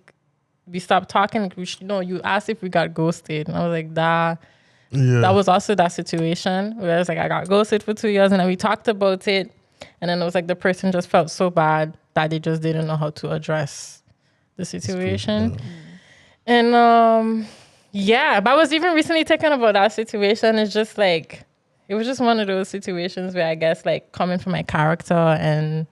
we stopped talking. You asked if we got ghosted, and I was like, that was also that situation where I was like, I got ghosted for 2 years, and then we talked about it, and then it was like the person just felt so bad that they just didn't know how to address the situation. And but I was even recently thinking about that situation. It's just like it was just one of those situations where I guess like coming from my character and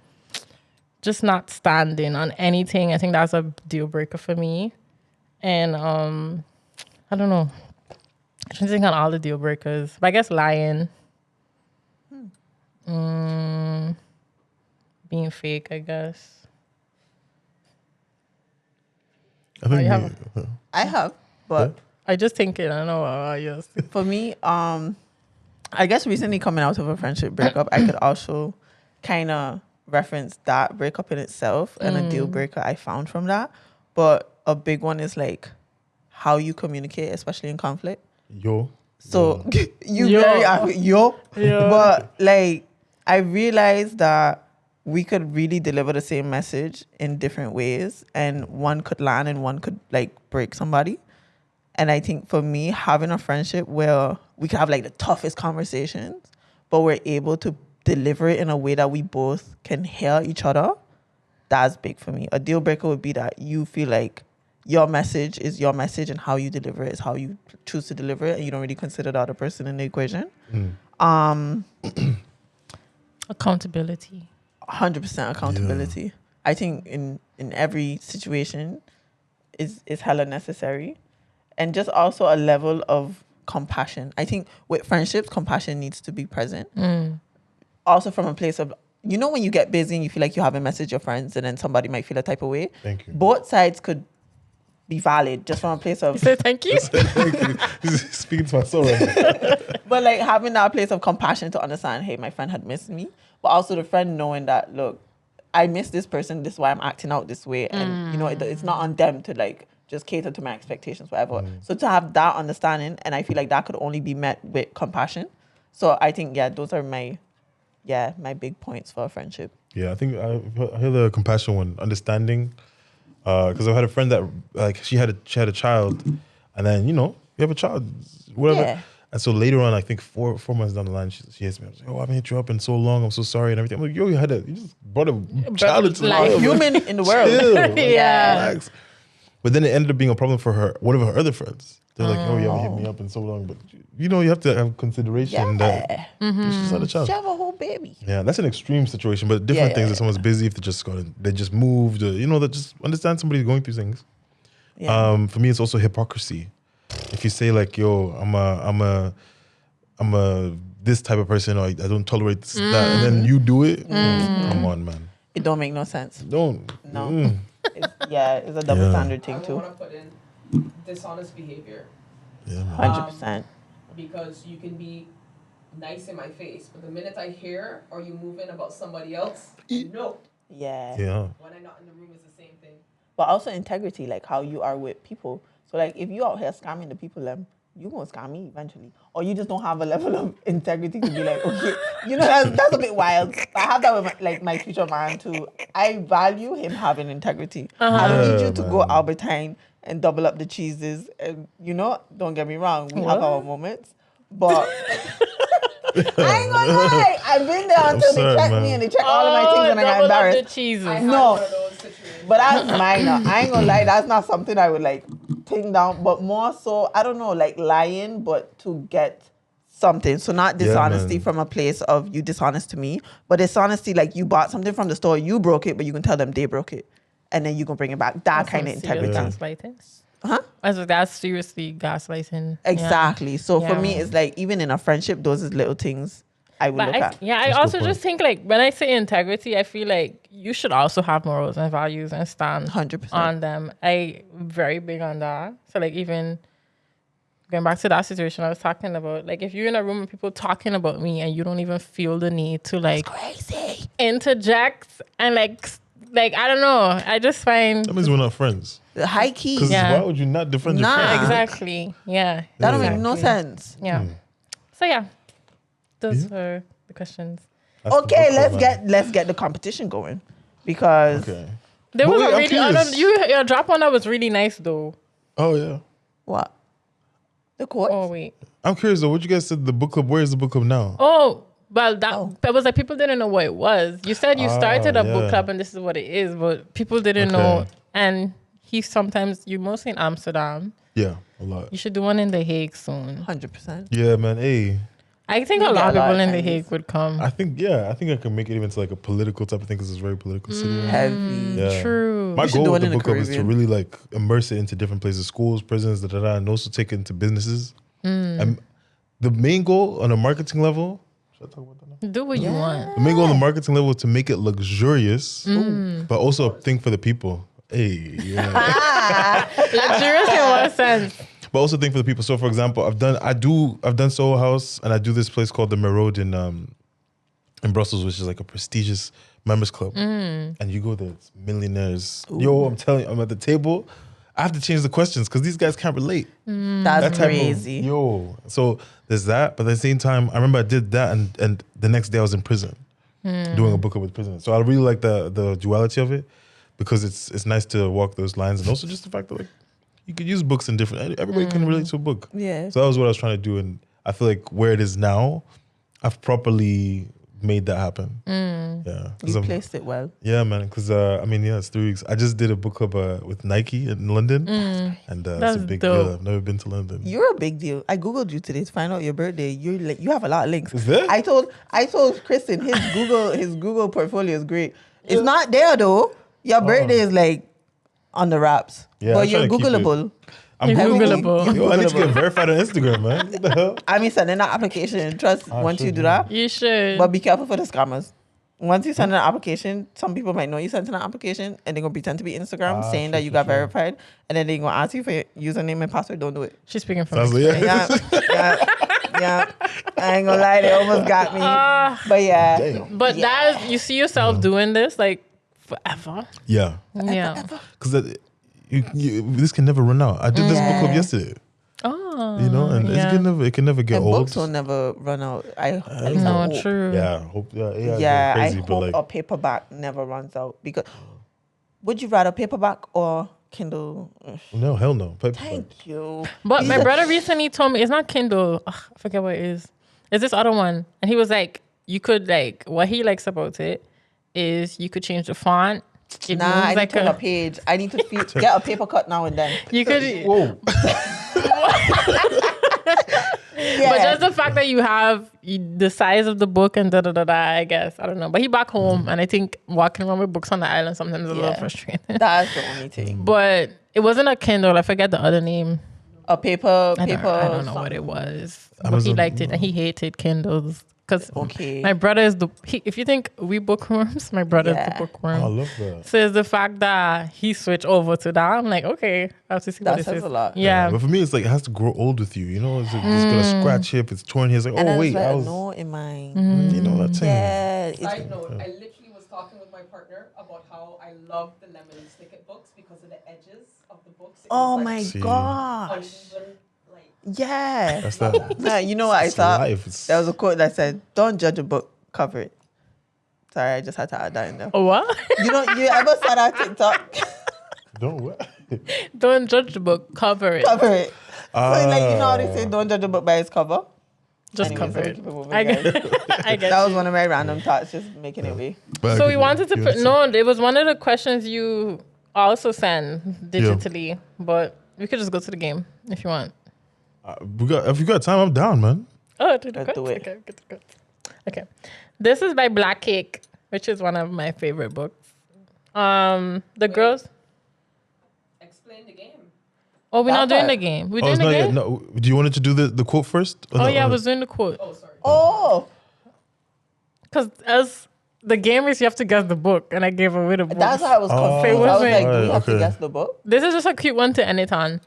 just not standing on anything. I think that's a deal breaker for me. And I don't know. I don't think on all the deal breakers, but I guess lying, being fake, I guess. I think I have, but I just think it. I don't know. Yes. for me, I guess recently coming out of a friendship breakup, I could also kind of reference that breakup in itself and a deal breaker I found from that. But a big one is like how you communicate, especially in conflict. So but like I realized that we could really deliver the same message in different ways, and one could land and one could like break somebody. And I think for me, having a friendship where we could have like the toughest conversations, but we're able to deliver it in a way that we both can hear each other, that's big for me. A deal breaker would be that you feel like your message is your message and how you deliver it is how you choose to deliver it, and you don't really consider the other person in the equation. Accountability. 100% accountability. Yeah. I think in every situation is hella necessary. And just also a level of compassion. I think with friendships, compassion needs to be present. Also from a place of, when you get busy and you feel like you haven't messaged your friends and then somebody might feel a type of way. Thank you. Both sides could be valid just from a place of... You say thank you? Thank you. Speaking to my soul right now. But like having that place of compassion to understand, hey, my friend had missed me. But also the friend knowing that, look, I missed this person. This is why I'm acting out this way. And, it's not on them to like just cater to my expectations, whatever. So to have that understanding, and I feel like that could only be met with compassion. So I think, those are my big points for a friendship. Yeah, I think I hear the compassion one, understanding. Because I've had a friend that like she had a child, and then you have a child, whatever. Yeah. And so later on, I think four months down the line, she hits me. I was like, I haven't hit you up in so long. I'm so sorry and everything. I'm like, you just brought a child into life, human in the world. Chill, relax. But then it ended up being a problem for her. One of her other friends. They're like, you haven't hit me up in so long. But you have to have consideration that she's had a child. She have a whole baby. Yeah, that's an extreme situation. But different things. If someone's busy, if they just moved, that just understand somebody's going through things. Yeah. For me, it's also hypocrisy. If you say like, yo, I'm a this type of person, or I don't tolerate this, that, and then you do it, come on, man. It don't make no sense. No. It's a double standard thing too. I want to put in dishonest behavior. Yeah, 100%. Because you can be nice in my face, but the minute I hear or you move in about somebody else, no. Yeah. When I'm not in the room, it's the same thing. But also integrity, like how you are with people. So like if you out here scamming the people, you gonna scam me eventually, or you just don't have a level of integrity to be like, okay, that's a bit wild. I have that with my future man too. I value him having integrity. I don't need you to go Albertine and double up the cheeses, and don't get me wrong, we have our moments, but I ain't gonna lie, I've been there until they check me and they check all of my things and I got embarrassed. The cheeses. No, but that's minor. I ain't gonna lie, that's not something I would like take down, but more so, I don't know, like lying, but to get something. So not dishonesty from a place of you dishonest to me, but dishonesty like you bought something from the store, you broke it, but you can tell them they broke it, and then you can bring it back. That kind of integrity. Gaslighting. Huh? That's seriously gaslighting. Exactly. So for me, it's like even in a friendship, those is little things I would look at. Yeah, I also just think like when I say integrity, I feel like you should also have morals and values and stand 100% on them. I very big on that. So like even going back to that situation I was talking about, like if you're in a room with people talking about me and you don't even feel the need to like Crazy. interject and like I don't know, I just find That means we're not friends. The high key. Because Yeah. why would you not defend your Nah. friend? exactly yeah That don't Yeah. make no sense. yeah. So yeah, those were the questions. That's the Okay, book club, man. let's get the competition going because Okay. There But was wait, a I'm really curious. your drop one that was really nice though. Oh yeah. what? The court? Oh wait. I'm curious though. What you guys said? The book club. Where is the book club now? Oh, well, that was like people didn't know what it was. You said you started a book yeah. club and this is what it is, but people didn't Okay. know. And you're mostly in Amsterdam. Yeah, a lot. You should do one in The Hague soon. 100%. Yeah, man. Hey, I think a Maybe lot of a lot people of in The Chinese. Hague would come. I think I can make it even to like a political type of thing because it's a very political city. right? Heavy. Yeah. True. My should goal do with it the in the book club is to Caribbean. really like immerse it into different places, schools, prisons, and also take it into businesses. And the main goal on a marketing level. Should I talk about that now? Do what you want. The main goal on the marketing level is to make it luxurious, but also a thing for the people. Hey, yeah. Luxurious in what sense? But also think for the people. So for example, I've done Soho House and I do this place called the Merode in Brussels, which is like a prestigious members club. And you go there, it's millionaires. Yo, I'm telling you, I'm at the table. I have to change the questions because these guys can't relate. That's That type crazy. of yo. So there's that, but at the same time, I remember I did that and the next day I was in prison doing a book club with prisoners. So I really like the duality of it because it's nice to walk those lines and also just the fact that like you could use books in different. Everybody can relate to a book. Yeah. So that was what I was trying to do, and I feel like where it is now, I've properly made that happen. Yeah. 'Cause You I'm- placed it well. yeah, man. Because it's 3 weeks. I just did a book club with Nike in London, and it's a That's big dope. deal. I've never been to London. You're a big deal. I googled you today to find out your birthday. You have a lot of links. Is there? I told Kristen his Google portfolio is great. It's not there though. Your birthday is like on the wraps. Yeah, but I'm you're trying to keep it. Googleable. I'm You're Googling. Googleable. Yo, I need to get verified on Instagram, man. What the hell? I mean, sending an application. Trust once sure, you do yeah. that. You should. But be careful for the scammers. Once you send an application, some people might know you sent an application and they're going to pretend to be Instagram saying that you got verified. And then they're going to ask you for your username and password. Don't do it. She's speaking from Sounds like, experience. yeah. Yeah. I ain't going to lie. They almost got me. But yeah. Damn. But that is, you see yourself doing this like forever. Yeah. Yeah. Because this can never run out. I did this book club yesterday. Oh. And yeah. it can never get And old. books will never run out. At least I No, hope. true. Yeah, hope. Yeah, I crazy, but hope like, a paperback never runs out. Because would you rather paperback or Kindle? Ugh, no, hell no. thank you. But my brother recently told me it's not Kindle. Ugh, I forget what it is. It's this other one. And he was like, you could like, what he likes about it is you could change the font. It Nah, I moves need like to turn a page. I need to get a paper cut now and then. you could, whoa. Yeah. but just the fact that you have the size of the book and I guess. I don't know. But he back home and I think walking around with books on the island sometimes is a little Yeah. frustrating. That's the only thing. But it wasn't a Kindle. I forget the other name. A paper. I don't know what it was. But he Amazon- liked it and he hated Kindles. Because Okay. my brother is if you think we bookworms, my brother is the Yeah. bookworm. I love that. So it's the fact that he switched over to that. I'm like, okay, I have to see That what this says is. a lot. Yeah. But for me, it's like it has to grow old with you. You know, it's gonna scratch here. If it's torn here, it's like, And oh then wait, it's I like a was, no in mind. you know that thing. Yeah. It's, Side note, I literally was talking with my partner about how I love the lemon snicket books because of the edges of the books. It oh was, my like, See. gosh. uneven, like, Yeah. That's that. Nah, you know what I It's saw? life. It's- There was a quote that said, "Don't judge a book, cover it." Sorry, I just had to add that in there. What? You ever saw that TikTok? Don't what? Don't judge the book, cover it. Cover it. So like you know how they say, "Don't judge a book by its cover." Just Anyways, cover let me it. keep it moving, I get, guys. I get That was you. one of my random thoughts, just making it way. But So I we could- wanted to you put, understand. no, it was one of the questions you also send digitally, but we could just go to the game if you want. If you got time, I'm down, man. Oh, do the Let's do quotes? it. Okay, good, good. Okay. This is by Black Cake, which is one of my favorite books. The girls. explain the game. Oh, we're That not doing part. the game. We're Oh, doing it's the not yet. game? No, do you want to do the quote first? Oh, yeah, I was doing the quote. Oh, sorry. Oh, Because as the game is, you have to guess the book, and I gave away the book. that's how I was confused. I was wasn't- like, "Do we have okay. to guess the book?" This is just a cute one to end it on.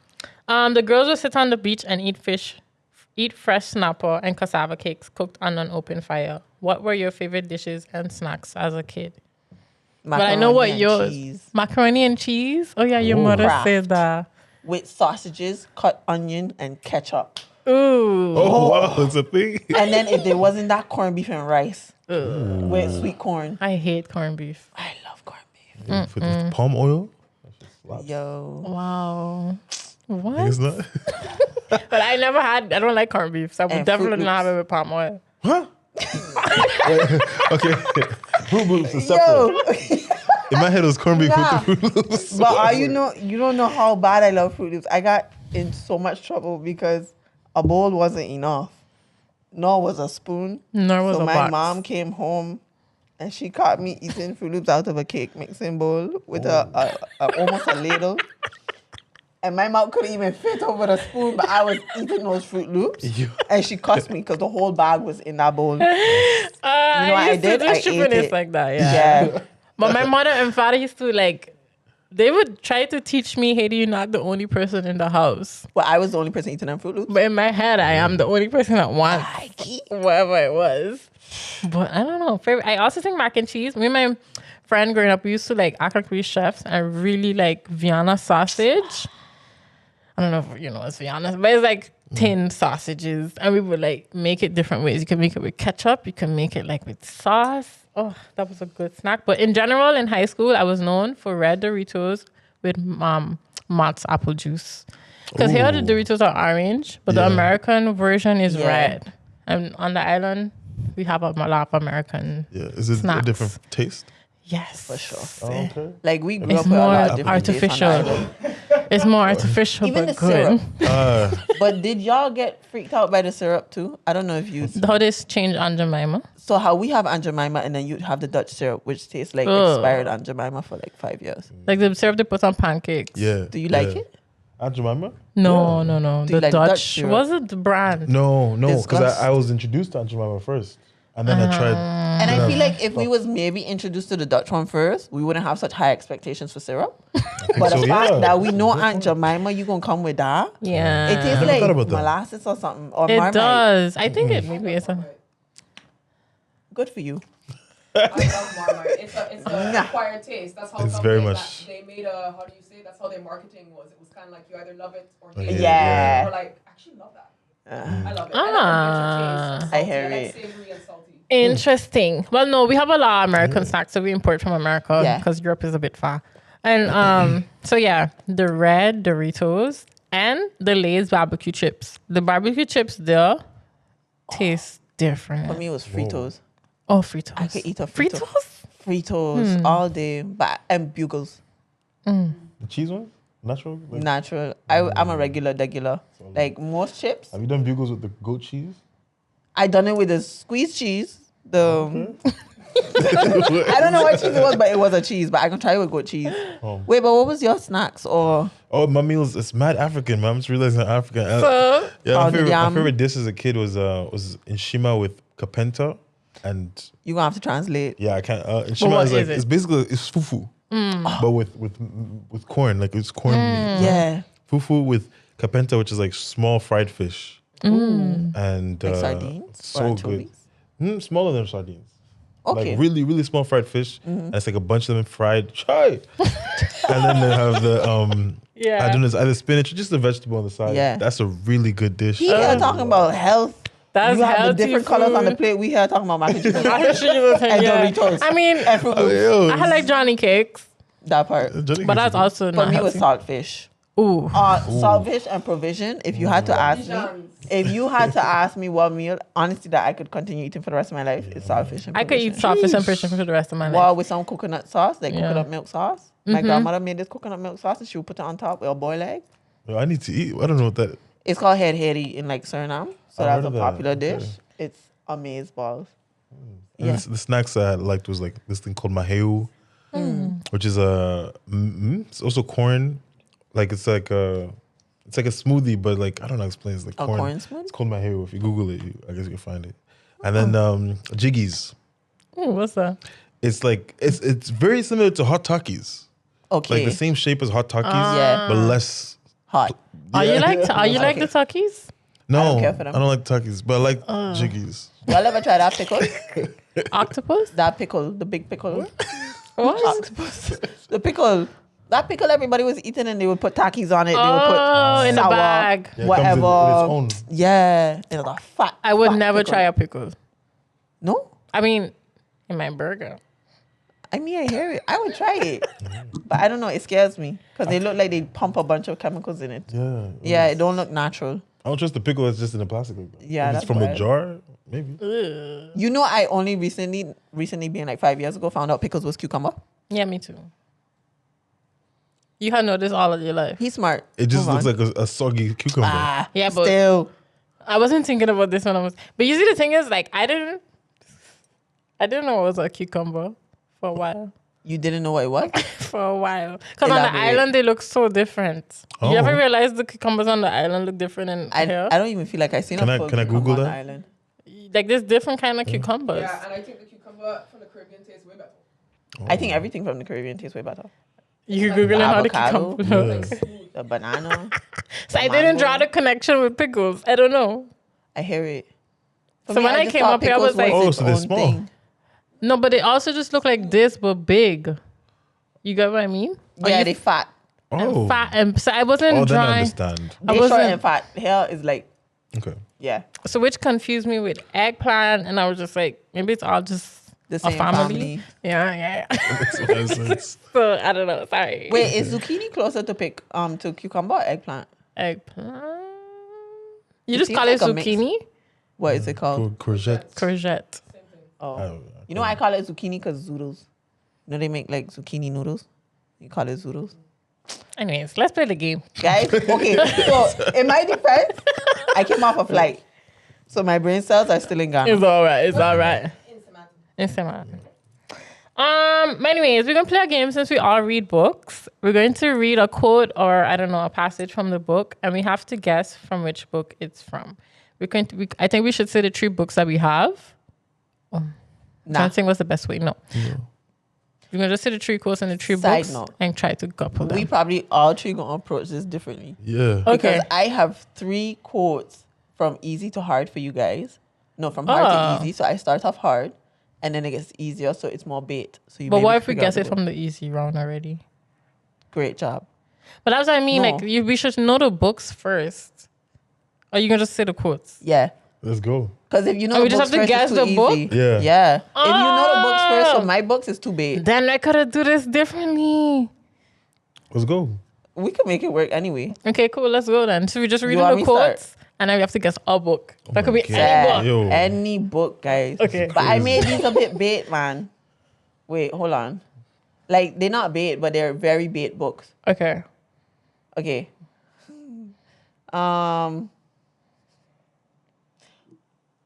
The girls would sit on the beach and eat fresh snapper and cassava cakes cooked on an open fire. What were your favorite dishes and snacks as a kid? But I know what yours. Cheese. Macaroni and cheese? Oh, yeah, your mother Kraft. said that. With sausages, cut onion, and ketchup. Ooh. Oh, wow, it's a thing. And then if there wasn't that, corned beef and rice with sweet corn. I hate corned beef. I love corned beef. With palm oil? Yo. Wow. What? It's not. But I don't like corned beef, so I would And definitely Fruit not have it with palm oil. Huh? Okay. Fruit Loops is separate. Yo. In my head, it was corned beef Nah. with the Fruit Loops. But you don't know how bad I love Fruit Loops. I got in so much trouble because a bowl wasn't enough. Nor was a spoon. Nor was so a my box. mom came home and she caught me eating Fruit Loops out of a cake mixing bowl with a almost a ladle. And my mouth couldn't even fit over the spoon, but I was eating those Fruit Loops. And she cussed me because the whole bag was in that bowl. You know what I did? I ate it. like that, yeah. Yeah. But my mother and father used to they would try to teach me, Haiti, you're not the only person in the house. Well, I was the only person eating them Fruit Loops. But in my head, I am the only person that wants whatever it was. But I don't know. I also think mac and cheese. Me and my friend growing up, we used to act like we chefs and really like Vienna sausage. I don't know if you know what's Vienna, but it's tin sausages. And we would make it different ways. You can make it with ketchup. You can make it with sauce. Oh, that was a good snack. But in general, in high school, I was known for red Doritos with Mott's apple juice. Because here the Doritos are orange, but the American version is red. And on the island, we have a lot of American Is it snacks. a different taste? Yes. For sure. Oh, okay. We grew It's up with a more lot of different tastes on the artificial. island. It's more artificial, Even but the good. syrup. But did y'all get freaked out by the syrup too? I don't know if you... How this change Aunt Jemima? So how we have Aunt Jemima and then you have the Dutch syrup, which tastes like expired Aunt Jemima for 5 years. Like the syrup they put on pancakes. Yeah. Do you like it? Aunt Jemima? No. Do you The like Dutch Dutch. syrup? Was it the brand? No, because Disgust. I was introduced to Aunt Jemima first. And then I tried. And I feel like if we was maybe introduced to the Dutch one first, we wouldn't have such high expectations for syrup. But the fact that we know Aunt Jemima, you gonna come with that. Yeah. It tastes Never thought like about that. molasses or something. Or It Marmite. does. I think it maybe is a... Good for you. I love Marmite. It's an acquired taste. That's how It's come very they, much- they made a, how do you say, that's how their marketing was. It was kind of like you either love it or hate it. Yeah. Or actually love that. I love it. Ah. I love adventure taste. I hear I it. like savory and salty. Interesting. Well, no, we have a lot of American snacks that we import from America Yeah. because Europe is a bit far. And so yeah, the red Doritos and the Lay's barbecue chips. The barbecue chips there taste different. For me, it was Fritos. Oh, Fritos. I could eat a Frito. Fritos? Fritos all day, and Bugles. The cheese one? Natural? Natural. I'm a regular. Most chips, Have you done bugles with the goat cheese? I done it with the squeezed cheese. I don't know what cheese it was, but it was a cheese. But I can try it with goat cheese. Wait, but what was your snacks or? Oh, my meals, it's mad African, man. I'm just realizing I'm African. So, Yeah, my Pounded yam. favorite dish as a kid was in Shima with kapenta. And You gonna have to translate. yeah, I can't. In Shima what is is it? it's basically, it's fufu. But with corn, it's corn meat. Yeah. Fufu with kapenta, which is small fried fish. And Like sardines it's or so good. anchovies? Smaller than sardines. Okay. Really, really small fried fish. And it's a bunch of them fried. Chai. And then they have the Yeah. I don't know, it's either spinach or just a vegetable on the side. Yeah. That's a really good dish. He here talking about health. That's You have the healthy different colors on the food. plate. We here talking about mac and cheese. Mac and cheese and And Doritos. I mean, And Fruit Loops. Yo, I had like Johnny cakes, That part. but that's also For not me, it was healthy. saltfish. Ooh. Saltfish and provision. If you had to ask me, what meal, honestly, that I could continue eating for the rest of my life, it's saltfish and I could eat provision. saltfish and fish for the rest of my life. Well, with some coconut sauce, like Yeah. coconut milk sauce. My grandmother made this coconut milk sauce and she would put it on top with a boiled egg. Yo, I need to eat. I don't know what that. It's called head heri in Suriname. So I've that's heard a of that. popular Okay. dish. It's amaze balls. And Yeah. the snacks I liked was this thing called maheu, which is it's also corn. It's like a smoothie, but I don't know how to explain. It's like A corn. corn smoothie? It's called maheu. If you Google it, I guess you can find it. And then jiggies. Ooh, what's that? It's it's very similar to hot Takis. Okay. Like the same shape as hot Takis, Yeah. but less hot. Are you like Okay. the Takis? No, I don't care for them. I don't like Takis, but I like Jiggies. Y'all ever try that pickle? Octopus? That pickle, the big pickle. What? Octopus. The pickle. That pickle everybody was eating and they would put Takis on it. They would Oh, put in the sour, bag. Yeah, it whatever. comes in its own. Yeah. It was a fat. I would fat never pickle. try a pickle. No? I mean, in my burger. I mean, I hear it. I would try it. But I don't know. It scares me because they look like they pump a bunch of chemicals in it. Yeah. Yeah, it don't look natural. I don't trust the pickle that's just in a plastic bag. Yeah, If that's it's from a wild. jar, maybe. You know, I only recently being like 5 years ago, found out pickles was cucumber. Yeah, me too. You had noticed all of your life. He's smart. It just Move looks on. like a soggy cucumber. Yeah, but Still. I wasn't thinking about this when I was. But you see, the thing is, like, I didn't know it was a cucumber for a while. You didn't know what it was? For a while, because on the Elaborate. island they look so different. Oh. You ever realize the cucumbers on the island look different in I here? don't even feel like I seen Can a I- full can I cucumber Google on the that? island. Like there's different kind of cucumbers. Yeah, and I think the cucumber from the Caribbean tastes way better. I think everything from the Caribbean tastes way better. You can Google how the avocado. cucumber Yeah. looks. The banana. So I the didn't mango. draw the connection with pickles. I don't know. I hear it. For So when I just came thought up here, I pickles was like- its Oh, so they're own small. thing. No, but they also just look like this, but big. You get what I mean? Or Yeah, you they fat. Oh. fat, and so I wasn't Oh, then I drawing. understand. I They short wasn't- and fat. Hair is like, Okay. yeah, So which confused me with eggplant, and I was just like, maybe it's all just the a same family. Yeah. Makes sense. So I don't know. Sorry. Wait, is zucchini closer to cucumber or eggplant? Eggplant. You It just seems call it like a mix. zucchini? What is it called? Courgette. Courgette. Oh, you know I call it zucchini because zoodles. You know they make like zucchini noodles. You call it zoodles. Anyways, let's play the game. Guys, okay. So in my defense, I came off a flight, so my brain cells are still in Ghana. It's all right. It's all right. In Instant. Anyways, we're gonna play a game since we all read books. We're going to read a quote or I don't know, a passage from the book, and we have to guess from which book it's from. I think we should say the 3 books that we have. Nah. Trying to think what's the best way. No. We're gonna just say the 3 quotes and the 3 Side books note. and try to couple them. We probably all 3 gonna approach this differently. Yeah. Okay. Because I have 3 quotes from easy to hard for you guys. No, from hard Oh. to easy. So I start off hard, and then it gets easier, so it's more bait. So you. But maybe what if we figure out guess the it book. from the easy round already? Great job. But that's what I mean. No. Like we should know the books first. Or you can just say the quotes. Yeah. Let's go. Because if you know Oh, the we just books have to first, guess it's too the book? easy. Yeah. Yeah. If you know the books first, Oh. so my books is too bait. Then I could do this differently. Let's go. We can make it work anyway. Okay, cool. Let's go then. So we just reading want the me start? quotes, and then we have to guess a book. That could be my God. any Yeah. book. Yo. Any book, guys. Okay. But I made these a bit bait, man. Wait, hold on. Like, they're not bait, but they're very bait books. Okay. Okay.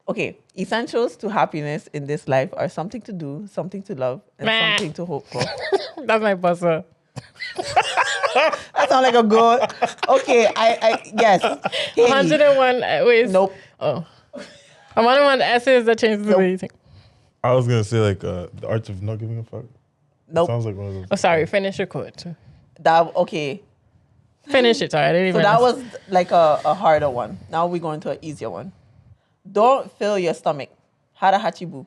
Okay. Essentials to happiness in this life are something to do, something to love, and Meh. something to hope for. That's my buzzer. That sounds like a good. Okay, I yes. Haley. 101 ways. Nope. Oh. 101 essays that changes the Nope. way you think. I was gonna say like the art of not giving a fuck. Nope. Sounds like one of those. Oh, sorry. Finish your quote. That okay. Finish it. Sorry, I didn't So even. that was like a harder one. Now we're going to an easier one. Don't fill your stomach. Hara hachibu.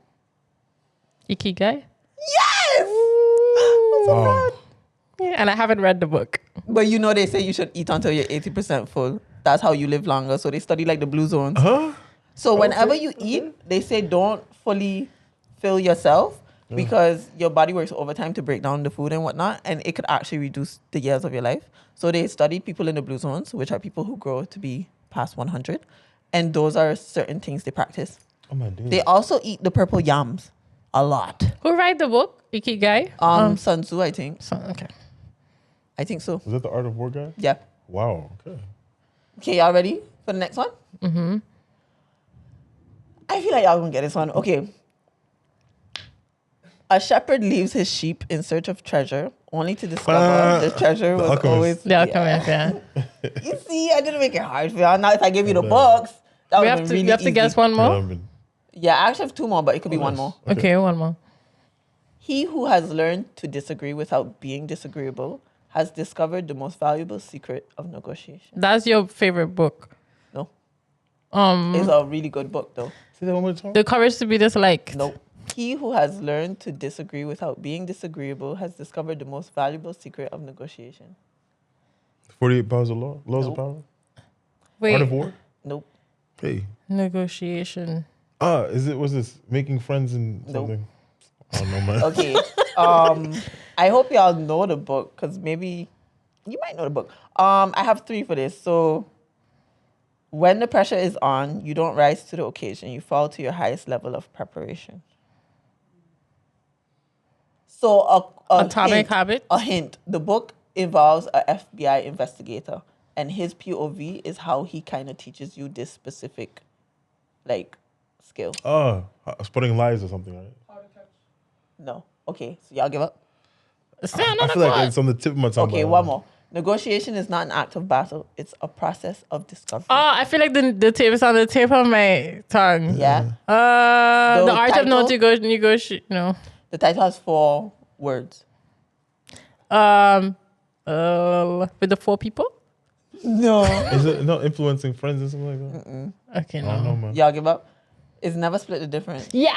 Ikigai. Yes. Oh. Yeah, and I haven't read the book. But you know they say you should eat until you're 80% full. That's how you live longer. So they study like the blue zones. Huh? So whenever you eat, they say don't fully fill yourself because your body works overtime to break down the food and whatnot, and it could actually reduce the years of your life. So they studied people in the blue zones, which are people who grow to be past 100, and those are certain things they practice. Oh my days. They also eat the purple yams a lot. Who write the book? Ikigai. Sun Tzu, I think. So, okay. I think so. Was that the art of war guy? Yeah. Wow. Okay. Okay, y'all ready for the next one? Mm-hmm. I feel like y'all gonna get this one. Okay. A shepherd leaves his sheep in search of treasure, only to discover the treasure The was Alchemist. always. The Alchemist, yeah. You see, I didn't make it hard for y'all. Now, if I give you the books, that We would have be to. really You have to easy. guess one more. Yeah, I actually have 2 more, but it could be one nice. more. Okay, one more. He who has learned to disagree without being disagreeable has discovered the most valuable secret of negotiation. That's your favorite book. No. It's a really good book, though. Say that one more time. The Courage to Be Disliked. No. He who has learned to disagree without being disagreeable has discovered the most valuable secret of negotiation. 48 Powers of Law? Laws of Nope. Power? Wait, Art of War? Nope. Hey. negotiation. Was this Making Friends and Nope. something? Oh, no, man. Okay. I hope y'all know the book, because maybe you might know the book. I have 3 for this. So, when the pressure is on, you don't rise to the occasion. You fall to your highest level of preparation. So, Atomic hint, Habits? A hint. The book involves a FBI investigator, and his POV is how he kind of teaches you this specific, skill. Spotting Lies or something, right? No. Okay, so y'all give up? Say I another feel like one. it's on the tip of my tongue. Okay, but- one more. Negotiation is not an act of battle. It's a process of discovery. Oh, I feel like the tape is on the tip of my tongue. Yeah. The art of not title? to negotiate. No. The title has 4 words. With the 4 people. No. Is it not influencing friends and something like that? Okay, I don't know, no. man. Y'all give up? It's Never Split the Difference. Yeah,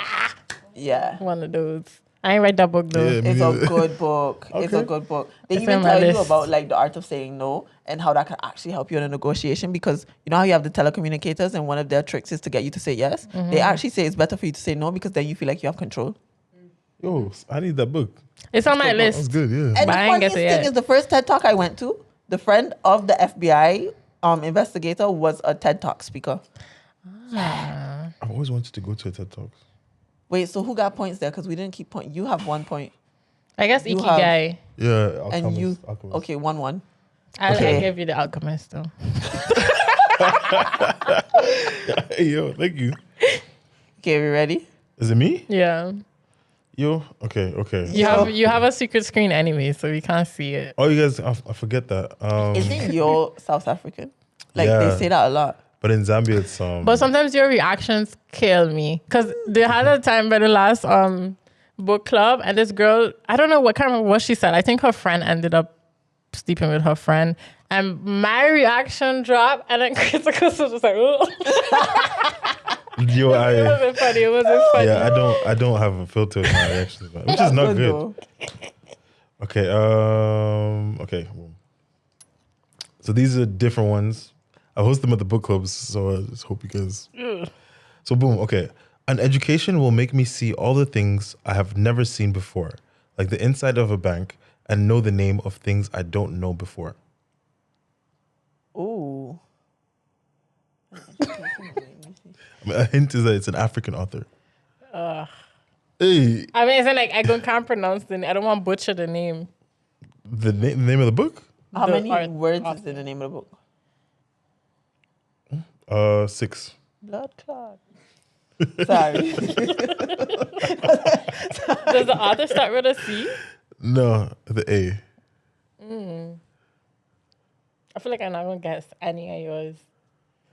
Yeah. one of those. I ain't read that book though. Yeah, me It's a neither. good book. It's a Okay. good book. They It's even on my tell you list. about the art of saying no and how that can actually help you in a negotiation, because you know how you have the telecommunicators and one of their tricks is to get you to say yes. Mm-hmm. They actually say it's better for you to say no because then you feel like you have control. Yo, I need that book. It's on my That's list. good, yeah. And But the I ain't get funniest it thing yet. is the first TED Talk I went to, the friend of the FBI investigator was a TED Talk speaker. I've always wanted to go to a TED Talk. Wait, so who got points there? Because we didn't keep point. You have 1 point. I guess You Ikigai. Yeah, And you. Alchemist. Okay, 1-1. I'll Okay. give you the Alchemist though. Hey, yo, thank you. Okay, we ready? Is it me? Yeah. Yo, okay. You have a secret screen anyway, so we can't see it. Oh, you guys, I forget that. Isn't your South African? They Yeah. say that a lot. But in Zambia, it's But sometimes your reactions kill me. Cause they had a time by the last book club, and this girl, I don't know what kind of what she said. I think her friend ended up sleeping with her friend, and my reaction dropped, and then Kriticos was just like, oh. yo, It wasn't funny. It wasn't funny. yeah, I don't have a filter with my reactions, man, which is not good. Though. Okay, okay. Boom. So these are different ones. I host them at the book clubs, so I just hope you guys. So boom, okay. An education will make me see all the things I have never seen before, like the inside of a bank, and know the name of things I don't know before. Ooh. A hint is that it's an African author. Hey, I mean, it's like I can't pronounce the name. I don't want to butcher the name. the name of the book? How The many art- words is in the name of the book? 6. Blood clot. Sorry. Does the author start with a C? No, the A. I feel like I'm not gonna guess any of yours.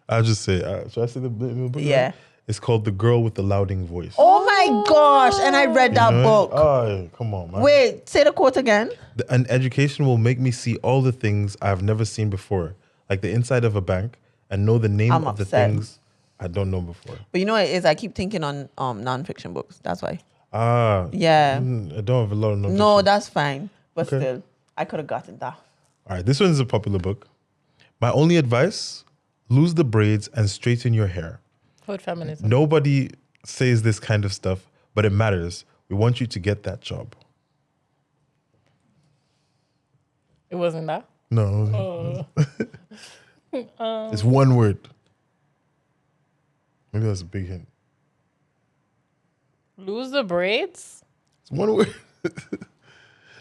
I'll just say. Should I say the name of the book? Yeah. It's called The Girl with the Louding Voice. Oh my gosh. And I read that You know it? book. Oh, come on, man. Wait, say the quote again. An education will make me see all the things I've never seen before, like the inside of a bank, and know the name I'm of the upset. things I don't know before. But you know what it is? I keep thinking on nonfiction books. That's why. Yeah. Yeah. I don't have a lot of nonfiction. No, that's fine. But Okay. still, I could have gotten that. All right, this one is a popular book. My only advice: lose the braids and straighten your hair. Code feminism. Nobody says this kind of stuff, but it matters. We want you to get that job. It wasn't that. No. It's one word. Maybe that's a big hint. Lose the braids. It's one word.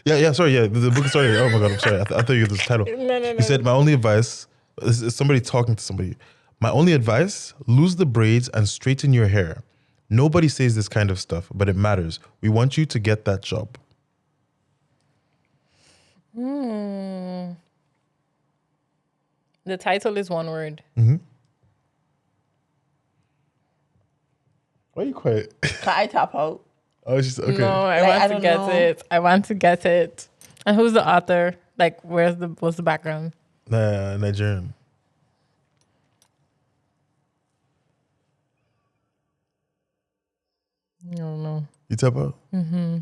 yeah, sorry. Yeah, the book started. Oh my God, I'm sorry. I thought you had this title. No. He said, my only advice, this is somebody talking to somebody. My only advice, lose the braids and straighten your hair. Nobody says this kind of stuff, but it matters. We want you to get that job. The title is one word. Why are you quiet? Can I tap out? Oh, she's okay. No, I Like, I want to don't get know. it. I want to get it. And who's the author? Like, what's the background? Nigerian. I don't know. You tap out? Mm-hmm.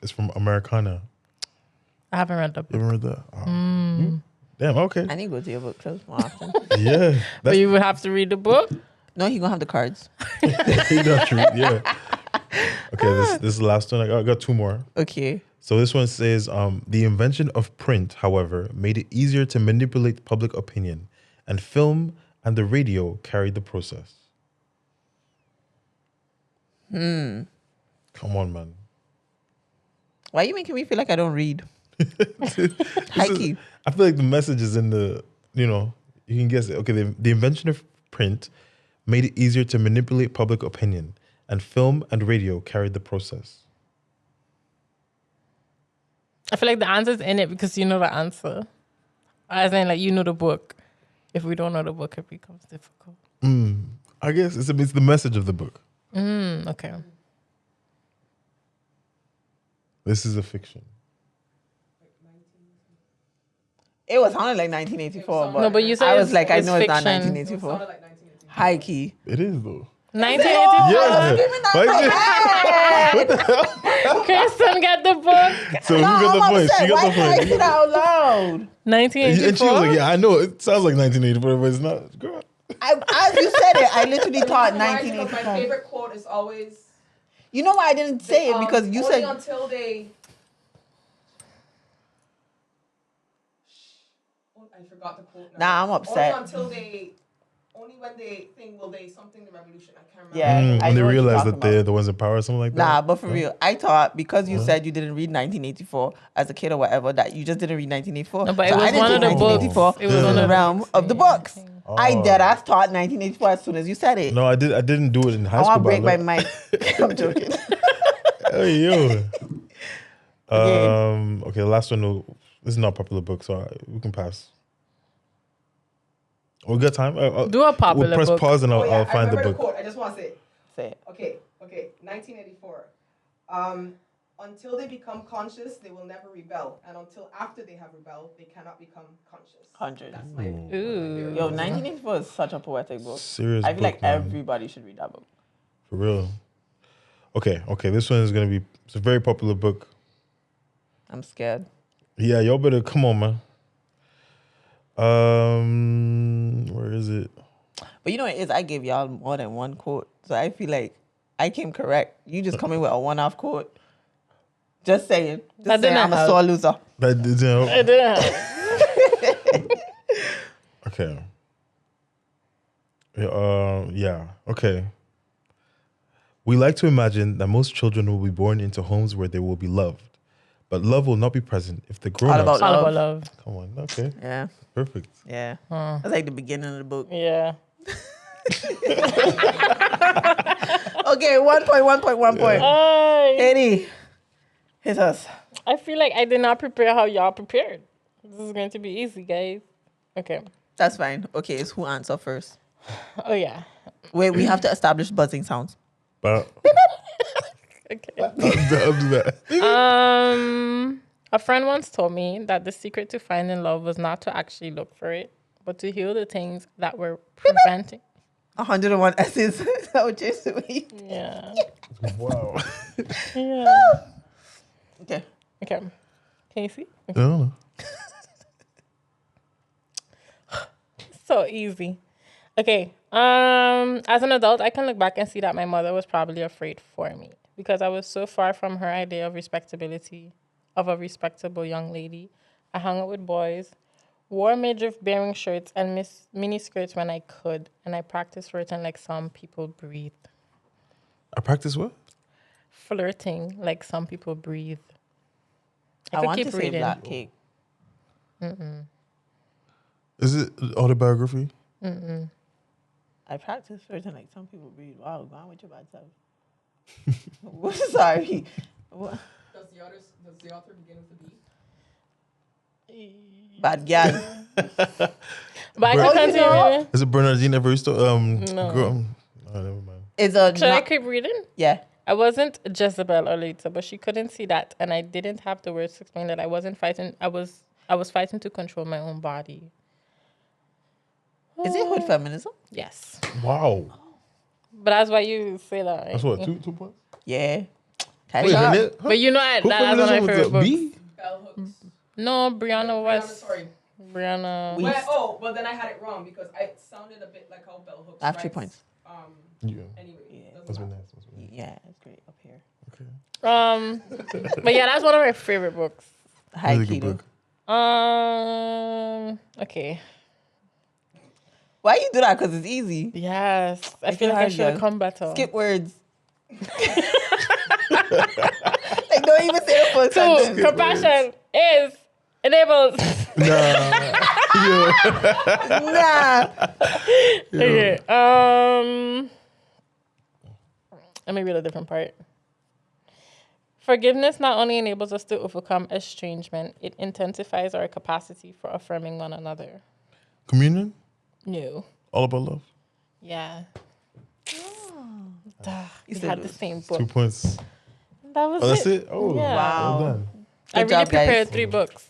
It's from Americana. I haven't read the You book. ever read that? Oh. Damn, okay. I need to go to your book club more often. Yeah. But you would have to read the book. No, he gonna have the cards. Yeah. Okay, this is the last one. I got two more. Okay. So this one says, the invention of print, however, made it easier to manipulate public opinion, and film and the radio carried the process. Come on, man. Why are you making me feel like I don't read? Hikey. I feel like the message is in the, you can guess it. Okay, the invention of print made it easier to manipulate public opinion, and film and radio carried the process. I feel like the answer's in it because you know the answer. As in, like, you know the book. If we don't know the book, it becomes difficult. I guess it's the message of the book. Okay. This is a fiction. It was sounding like 1984, but No, but you said I was like, I it's know it's not fiction. 1984. Sounded like 1980. High key. It is, though. 1984. Yeah. Kristen got the book. So who got the point? She got the Why point. it out loud? 1984. And she was like, yeah, I know. It sounds like 1984, but it's not. Girl. As you said it, I literally thought Why? Because my 1984. favorite quote is always. You know why I didn't say it? Because you only said until they. Oh, I forgot the quote. Now. Nah, I'm upset. Only until they. Only when they think will they something the revolution. I can't remember. Yeah. I When they know what you're realize talking that they're about. the ones in power or something like that. Nah, but for real, I thought because you said you didn't read 1984 as a kid or whatever, that you just didn't read 1984. No, but it So was I didn't one of think the books. 1984 It was was one in of the the realm books, of the yeah. books. I dead ass thought 1984 as soon as you said it. No, I didn't do it in high I school. want to break my but mic. I'm joking. Hey, yo. Okay, the last one. This is not a popular book, so we can pass. We got time? Do a popular We'll press book. pause and Oh, yeah, I'll find I the remember book. quote. I just want to say it. Say it. Okay, 1984. Until they become conscious, they will never rebel. And until after they have rebelled, they cannot become conscious. 100. That's my Ooh. Yo, 1984 is such a poetic book. Serious I feel book, like man. everybody should read that book. For real. Okay. This one is going to be, it's a very popular book. I'm scared. Yeah, y'all better, come on, man. Where is it? But you know what it is? I gave y'all more than one quote. So I feel like I came correct. You just come in with a one-off quote. Just saying. That Just saying didn't I'm a help. sore loser. That didn't help. It didn't help. Okay. Yeah. Okay. We like to imagine that most children will be born into homes where they will be loved, but love will not be present if the grown-ups. about All Love. about love. Come on. Okay. Yeah. Perfect. Yeah. That's like the beginning of the book. Yeah. Okay, 1 point. Eddie, hit us. I feel like I did not prepare how y'all prepared. This is going to be easy, guys. Okay. That's fine. Okay, it's who answer first. Oh, yeah. Wait, we have to establish buzzing sounds. But Okay. I'll do that. A friend once told me that the secret to finding love was not to actually look for it, but to heal the things that were preventing. 101 essays. That would change the way. Yeah. Wow. Yeah. Okay. Okay. Can you see? I don't know. So easy. Okay. As an adult, I can look back and see that my mother was probably afraid for me because I was so far from her idea of respectability, of a respectable young lady. I hung out with boys, wore midriff-bearing shirts and mini skirts when I could, and I practiced flirting like some people breathe. I practice what? Flirting like some people breathe. I could want keep to say reading. black cake. Is it autobiography? I practice flirting like some people breathe. Wow, go on with your bad self. Sorry. What? Does the author begin with a B? Bad gal. But I Bro- could continue reading. Is it Bernardine Evaristo? No. Girl, oh, never mind. It's a Should I not- keep reading? yeah. I wasn't Jezebel or Lisa, but she couldn't see that, and I didn't have the words to explain that I wasn't fighting. I was I was fighting to control my own body. Is it hood feminism? Yes. Wow. But that's why you say that. Right? That's what, two points? Yeah. Wait, Catch up. Lynette? Huh? But you know, Who that's one of my feminism was favorite a books. B? Bell hooks. No, Brianna Brianna, was. sorry. Brianna. Well, then I had it wrong because I sounded a bit like how bell hooks. I have 2 writes. points. Yeah. Anyway, doesn't Must be matter. nice. Must be nice. Yeah, it's great up here. Okay. But yeah, that's one of my favorite books. High Really key good though. book. Okay. Why you do that? Because it's easy. Yes. I It's feel like I hard, should have girl. come better. Skip words. Like, don't even say the full 2. sentence. Compassion is enables. Nah. Okay. Let me read a different part. Forgiveness not only enables us to overcome estrangement, it intensifies our capacity for affirming one another. Communion? No. All about love? Yeah. Duh, we said had it the was same book. 2 points. That was Oh, that's it. it? Oh, Yeah. Wow. well done. I Good really job, guys. prepared 3 books.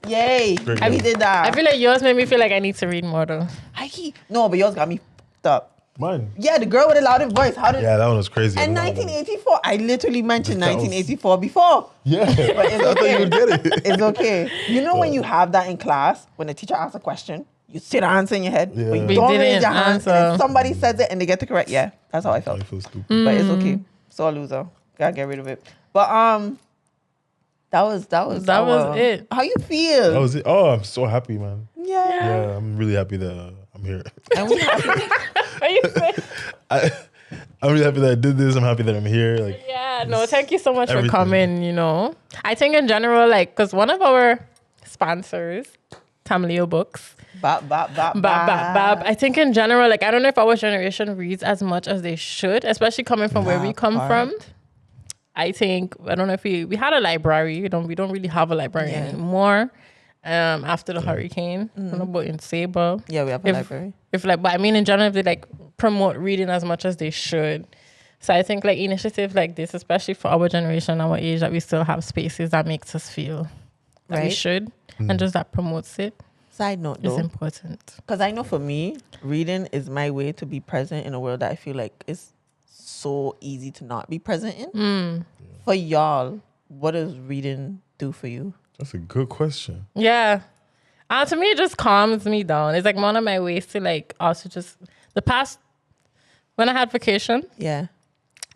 Yay. Great We game. did that. I feel like yours made me feel like I need to read more though. High key. No, but yours got me fucked up. Mine. Yeah, the girl with the loudest voice. How did? Yeah, that one was crazy. And I don't know how that 1984. I literally mentioned That was- 1984 before. was- Yeah. But it's I thought you okay. would get it. It's okay. You know when you have that in class, when the teacher asks a question, you sit and answer in your head, Yeah. but you We don't raise didn't your hand, and then answer. somebody says it and they get to correct. Yeah, that's how I I felt. feel stupid. But it's okay. So a loser. Gotta get rid of it. But that was it. How you feel? That was it. Oh, I'm so happy, man. yeah. Yeah, I'm really happy that I'm here. And we happy. Are you saying? I'm really happy that I did this. I'm happy that I'm here. Like, Yeah, no, thank you so much everything. for coming, you know. I think in general, like, because one of our sponsors, Tamleo Books, Bop, bop, bop, Bab, I think in general, like, I don't know if our generation reads as much as they should, especially coming from where we That come part. from. I think, I don't know if we had a library. We don't really have a library Yeah. anymore after the hurricane. I don't know about in Sable. Yeah, we have a library. But I mean, in general, if they like promote reading as much as they should. So I think like initiatives like this, especially for our generation, our age, that we still have spaces that makes us feel that we Right. should, and just that promotes it Side note is though, important. because I know for me, reading is my way to be present in a world that I feel like is so easy to not be present in. For y'all, what does reading do for you? that's a good question. Yeah. To me, it just calms me down. It's like one of my ways to like also just when I had vacation, Yeah.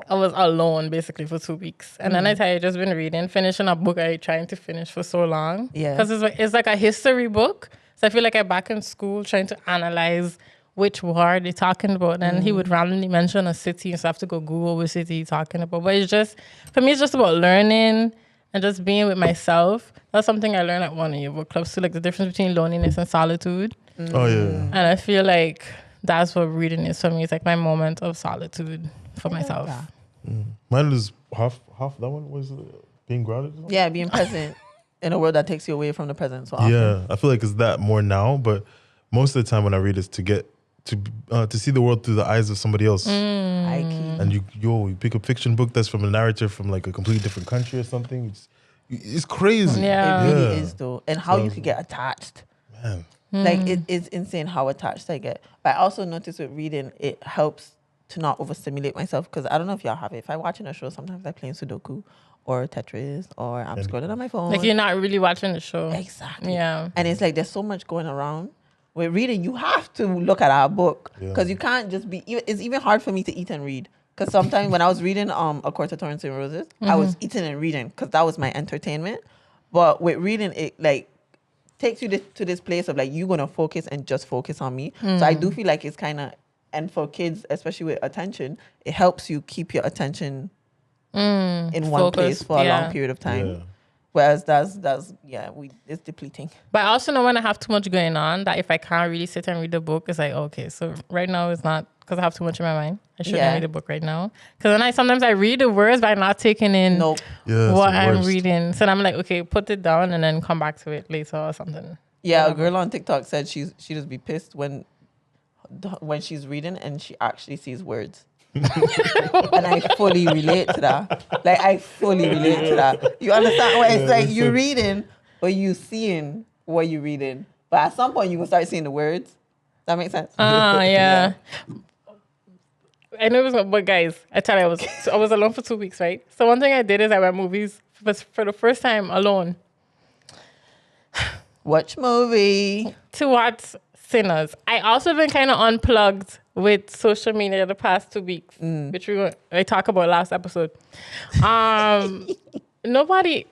I was alone basically for 2 weeks. And then I tell you, I've just been reading, finishing a book I trying to finish for so long. Yeah. Because it's like a history book. So I feel like I'm back in school trying to analyze which war they're talking about. And he would randomly mention a city, so I have to go Google which city he's talking about. But it's just, for me, it's just about learning and just being with myself. That's something I learned at one of your book clubs too, like the difference between loneliness and solitude. Oh, yeah. And I feel like that's what reading is for me. It's like my moment of solitude for myself. Mine was half that one was being grounded. Or something? Yeah, being present in a world that takes you away from the present so often. Yeah, I feel like it's that more now, but most of the time when I read it's to get to see the world through the eyes of somebody else. High key. And you pick a fiction book that's from a narrator from like a completely different country or something. It's crazy. Yeah. It really is though. And how you So- could get attached. Man. Like it is insane how attached I get. But I also notice with reading, it helps to not overstimulate myself. Because I don't know if y'all have it. If I'm watching a show, sometimes I play Sudoku or Tetris or I'm scrolling on my phone. Like you're not really watching the show. Exactly. Yeah. And it's like there's so much going around. With reading, you have to look at our book because you can't just be. It's even hard for me to eat and read because sometimes when I was reading A Court of Thorns and Roses, I was eating and reading because that was my entertainment. But with reading, it like takes you to this place of like you're gonna focus and just focus on me. So I do feel like it's kind of, and for kids, especially with attention, it helps you keep your attention in one place Focus, for a yeah. long period of time. Yeah. Whereas it's depleting. But I also know when I have too much going on that if I can't really sit and read a book, it's like, okay, so right now it's not because I have too much in my mind. I shouldn't Yeah. read a book right now. Because then sometimes I read the words, but I'm not taking in Nope. Yeah, it's what the I'm worst. reading. So then I'm like, okay, put it down and then come back to it later or something. Yeah, a girl on TikTok said she just be pissed when she's reading and she actually sees words. And I fully relate to that. Like I fully relate to that. You understand? When it's like you're reading, but you seeing what you reading. But at some point, you will start seeing the words. That makes sense. Yeah. I know it was, but guys, I tell you, I was alone for 2 weeks, right? So one thing I did is I went movies for the first time alone Watch movie. to watch Sinners. I also been kind of unplugged with social media the past 2 weeks, which I talked about last episode. Nobody.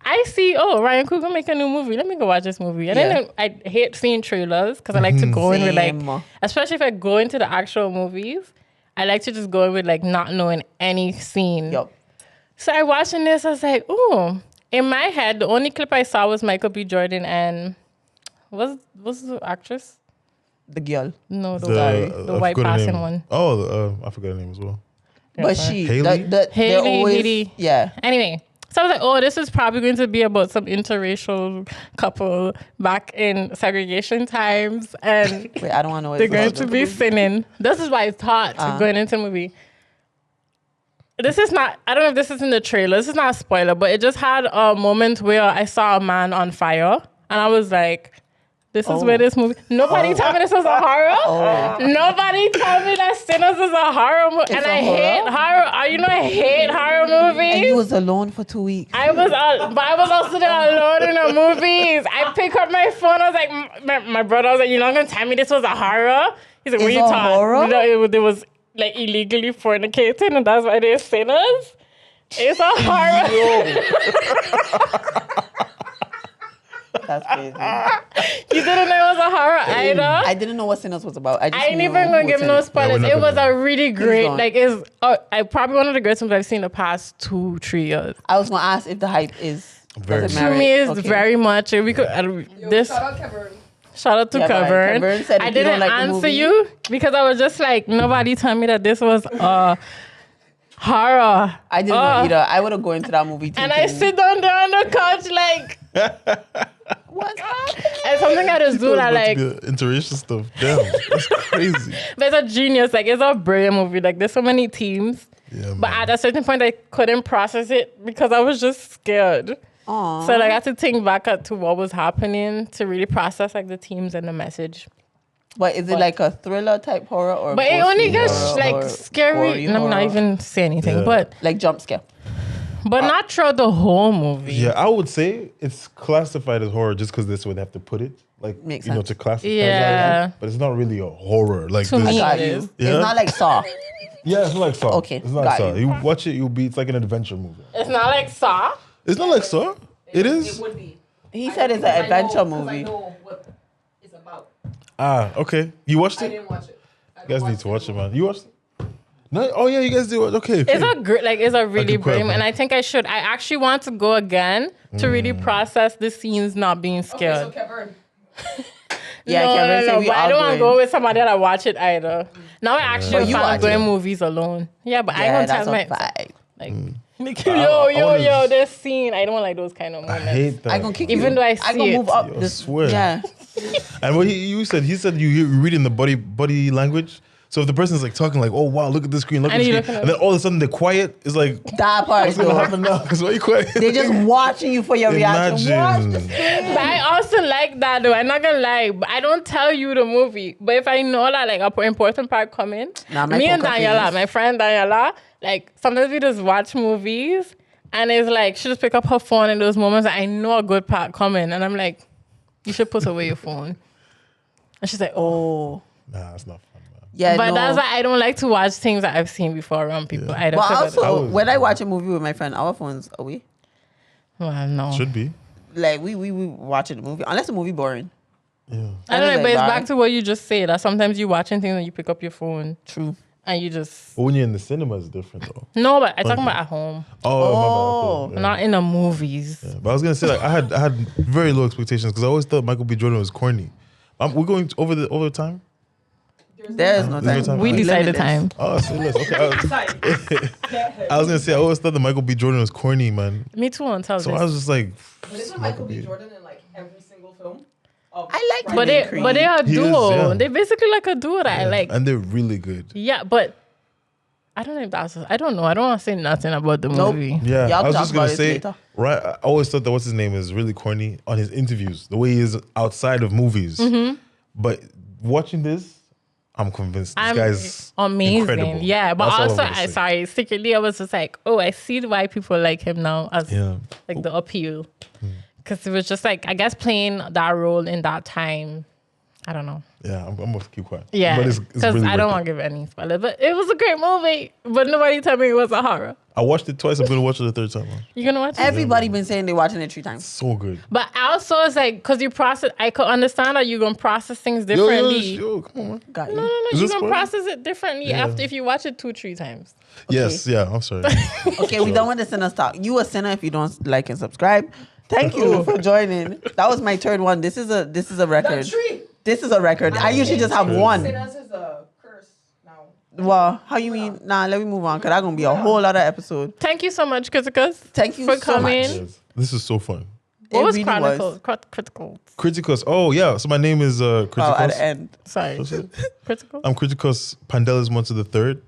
I see, Ryan Coogler make a new movie. Let me go watch this movie. And then I hate seeing trailers because I like to go in with Same. especially if I go into the actual movies, I like to just go in with not knowing any scene. Yup. So I watching this, I was like, ooh. In my head, the only clip I saw was Michael B. Jordan and was the actress? The girl. No, the white passing one. Oh, I forgot her name as well. But she, Haley? they're Haley, always, Haley. yeah. Anyway, so I was like, this is probably going to be about some interracial couple back in segregation times. And Wait, I don't want to know what they're it's going about. to be sinning. This is why it's hot going into the movie. This is not, I don't know if this is in the trailer. This is not a spoiler, but it just had a moment where I saw a man on fire. And I was like, this is where this movie... Nobody told me this was a horror. Nobody told me that Sinners is a horror movie. And I hate horror. You know I hate horror movies. And you was alone for 2 weeks. I was also there alone in the movies. I pick up my phone. I was like, my brother was like, you're not going to tell me this was a horror? He's like, what are you talking? Horror? It was illegally fornicating, and that's why they're sinners. It's a horror. That's crazy. You didn't know it was a horror either? I didn't know what Sinners was about. I ain't even gonna give no spoilers. Yeah, It was gonna. a really great, I probably one of the greatest movies I've seen in the past 2-3 years. I was going to ask if the hype is... Very does it much. To merit- me, it's okay. very much. We could this. Shout out Kevin. Shout out to Yeah, but Kevin. Kevin said if I you don't didn't like the answer movie- you because I was just like, nobody told me that this was a horror. I didn't know either. I would have gone into that movie thinking... And I sit down there on the couch like, What's happening? and something I just do that like, Interracial stuff. Damn, that's crazy. but it's a genius. Like, it's a brilliant movie. Like, there's so many themes. Yeah, But man. at a certain point, I couldn't process it because I was just scared. Aw. So like, I had to think back to what was happening to really process like the themes and the message. But is it like a thriller type horror or... But it only ghostly gets horror like or scary. gory Let me not horror? even say anything. Yeah. But Like jump scare. not throughout the whole movie. Yeah, I would say it's classified as horror just because that's where they have to put it. Like, Makes you know, sense. to classify Yeah. it. But it's not really a horror. Like, To this- me, Got it you. is. Yeah. It's not like Saw. yeah, it's not like Saw. Okay, It's not got Saw. you. You watch it, it's like an adventure movie. It's not like Saw. It's not like Saw. It is? It would be. He said it's an adventure I movie. know what it's about. Ah, okay. You watched I it? didn't watch it. You guys need to watch it, man. You watched it? No? Oh, yeah, you guys did. Okay. It's a great, it's a really could quit, brilliant, man. and I think I should. I actually want to go again to really process the scenes not being Okay, scared. so Kevin. Yeah, no, Kevin said no, we but I all don't want to going. go with somebody that I watch it either. Now I actually But you found watch going it. movies alone. Yeah, but I Yeah, don't that's tell a my fact. like, I wanna- this scene. I don't like those kind of I moments. hate that. I gonna kick Even you. though I I see gonna it. move up. Yo, This, swear. Yeah. And what he said you're reading the body language. So if the person's like talking like, oh wow, look at the screen, look at And the you screen, look at and then all of a sudden they're quiet, it's like, That part what's gonna though. happen now? Because why are you quiet? They're just watching you for your reaction. Watch the Imagine. screen. But I also like that though. I'm not gonna lie. But I don't tell you the movie. But if I know that like an important part coming, Nah, my me and poker Daniela, face. my friend Daniela, like sometimes we just watch movies and it's like she just pick up her phone in those moments that I know a good part coming, and I'm like, you should put away your phone. And she's like, oh. Nah, it's not fun, man. Yeah, But no. that's why I don't like to watch things that I've seen before around people. I don't. But also, I was- when I watch a movie with my friend, our phones away. well, no. Should be. Like we watching the movie unless the movie boring. Yeah. I don't That know, is but like it's bad. back to what you just said. That sometimes you watching things and you pick up your phone True. and you just But when you're in the cinema, it's different though. no. But I'm talking Okay. about at home, Oh, my bad. Okay, yeah. not in the movies. Yeah. But I was gonna say like I had very low expectations because I always thought Michael B. Jordan was corny. We're going over the time. There's no There's no time. time. We decided limitless. time. Oh, so less. Okay. I was gonna say I always thought that Michael B. Jordan was corny, man. Me too until So this. I was just like, But isn't Michael B. Jordan in like every single film? I like but Creed. they but they are a He is, duo. yeah. They basically like a duo that I like. and they're really good. Yeah, but I don't know if that's. I don't know. I don't want to say nothing about the Nope. movie. Yeah, Y'all I was talk just gonna about it say, later. right? I always thought that what's his name is really corny on his interviews, the way he is outside of movies. But watching this, I'm convinced this guy's amazing. incredible. Yeah, but That's all I'm also, gonna say. secretly I was just like, oh, I see why people like him now as Yeah. like the appeal, because it was just like I guess playing that role in that time. I don't know. Yeah, I'm gonna keep quiet. Yeah, but it's because really I don't worth want to give any spoiler, but it was a great movie. But nobody told me it was a horror. I watched it twice. I'm gonna watch it the third time. Man. You gonna watch it? Everybody been saying they're watching it 3 times. So good. But also, it's like because you process. I could understand that you're gonna process things differently. Yo, come on, man. Got you. No, Is you're this gonna spoiler? process it differently Yeah. after if you watch it 2-3 times. Yes, yeah. I'm sorry. Okay, we done with the Sinners Talk. You a sinner if you don't like and subscribe. Thank you for joining. That was my 3rd one. This is a record. That's 3. This is a record. I usually just have one. Sinners is a curse now. Well, how you mean? Nah, let me move on because that's gonna be a whole other episode. Thank you so much, Kriticos. Thank you for so coming. much. Yes. This is so fun. What It was really Chronicle? was. Critical. Criticos. Oh yeah. So my name is Oh, at the Criticos. end. Sorry. What's it? Critical. I'm Criticos Pandelis Monte the Third.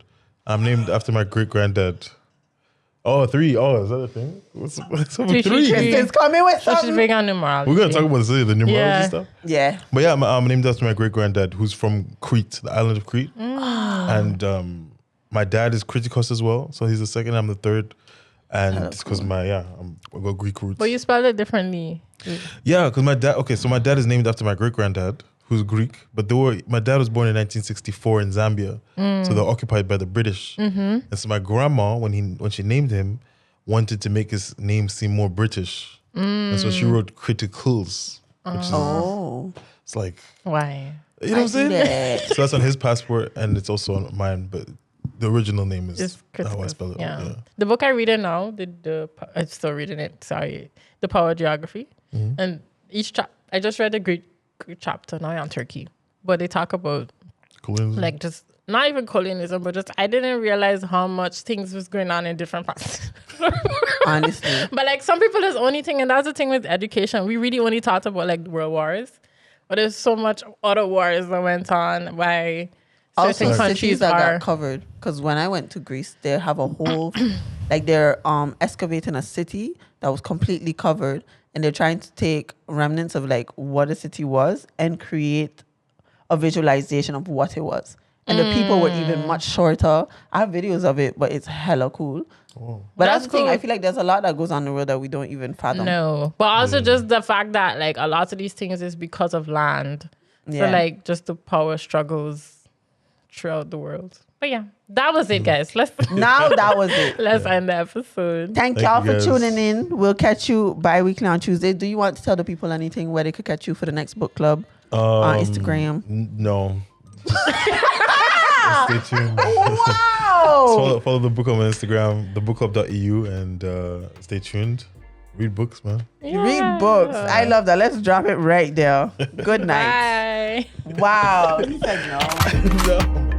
I'm named after my great granddad. Oh, 3. Oh, is that a thing? What's up with Three. 3? Tristan's coming with So she's something. big on numerology. We're gonna talk about the numerology Yeah. stuff. Yeah. But yeah, I'm named after my great granddad, who's from Crete, the island of Crete, and my dad is Kriticos as well. So he's the second, I'm the third, and it's because I got Greek roots. But you spelled it differently. Yeah, because my dad. Okay, so my dad is named after my great granddad, who's Greek, but my dad was born in 1964 in Zambia, so they're occupied by the British. And so my grandma, when she named him, wanted to make his name seem more British, and so she wrote Criticals, which is Oh. it's like, Why? you know what I'm saying? that. So that's on his passport, and it's also on mine, but the original name is It's how I Kriticos. spell it. Yeah. Yeah. The book I read it now, I'm still reading it. Sorry, the Power Geography, and each I just read the Greek chapter. Now I'm Turkey, but they talk about Colonialism. like just not even colonialism, but just I didn't realize how much things was going on in different parts. Honestly. But like some people, that's the only thing, and that's the thing with education. We really only talked about like world wars, but there's so much other wars that went on by certain Also, cities countries that are. got covered. Because when I went to Greece, they have a whole, like they're excavating a city that was completely covered, and they're trying to take remnants of like what a city was and create a visualization of what it was. And the people were even much shorter. I have videos of it, but it's hella cool. Oh. But That's that's the thing. cool. I feel like there's a lot that goes on the road that we don't even fathom. No, but also just the fact that like a lot of these things is because of land. Yeah. So like just the power struggles throughout the world. But yeah, that was it, guys. Let's Now that was it. let's end the episode. Thank Thank y'all you, for guys. tuning in. We'll catch you bi-weekly on Tuesday. Do you want to tell the people anything where they could catch you for the next book club on Instagram? No. Stay tuned. Wow. Follow the book on Instagram, thebookclub.eu, and stay tuned. Read books, man. You read books. I love that. Let's drop it right there. Good night. Bye. Wow. He said no. No.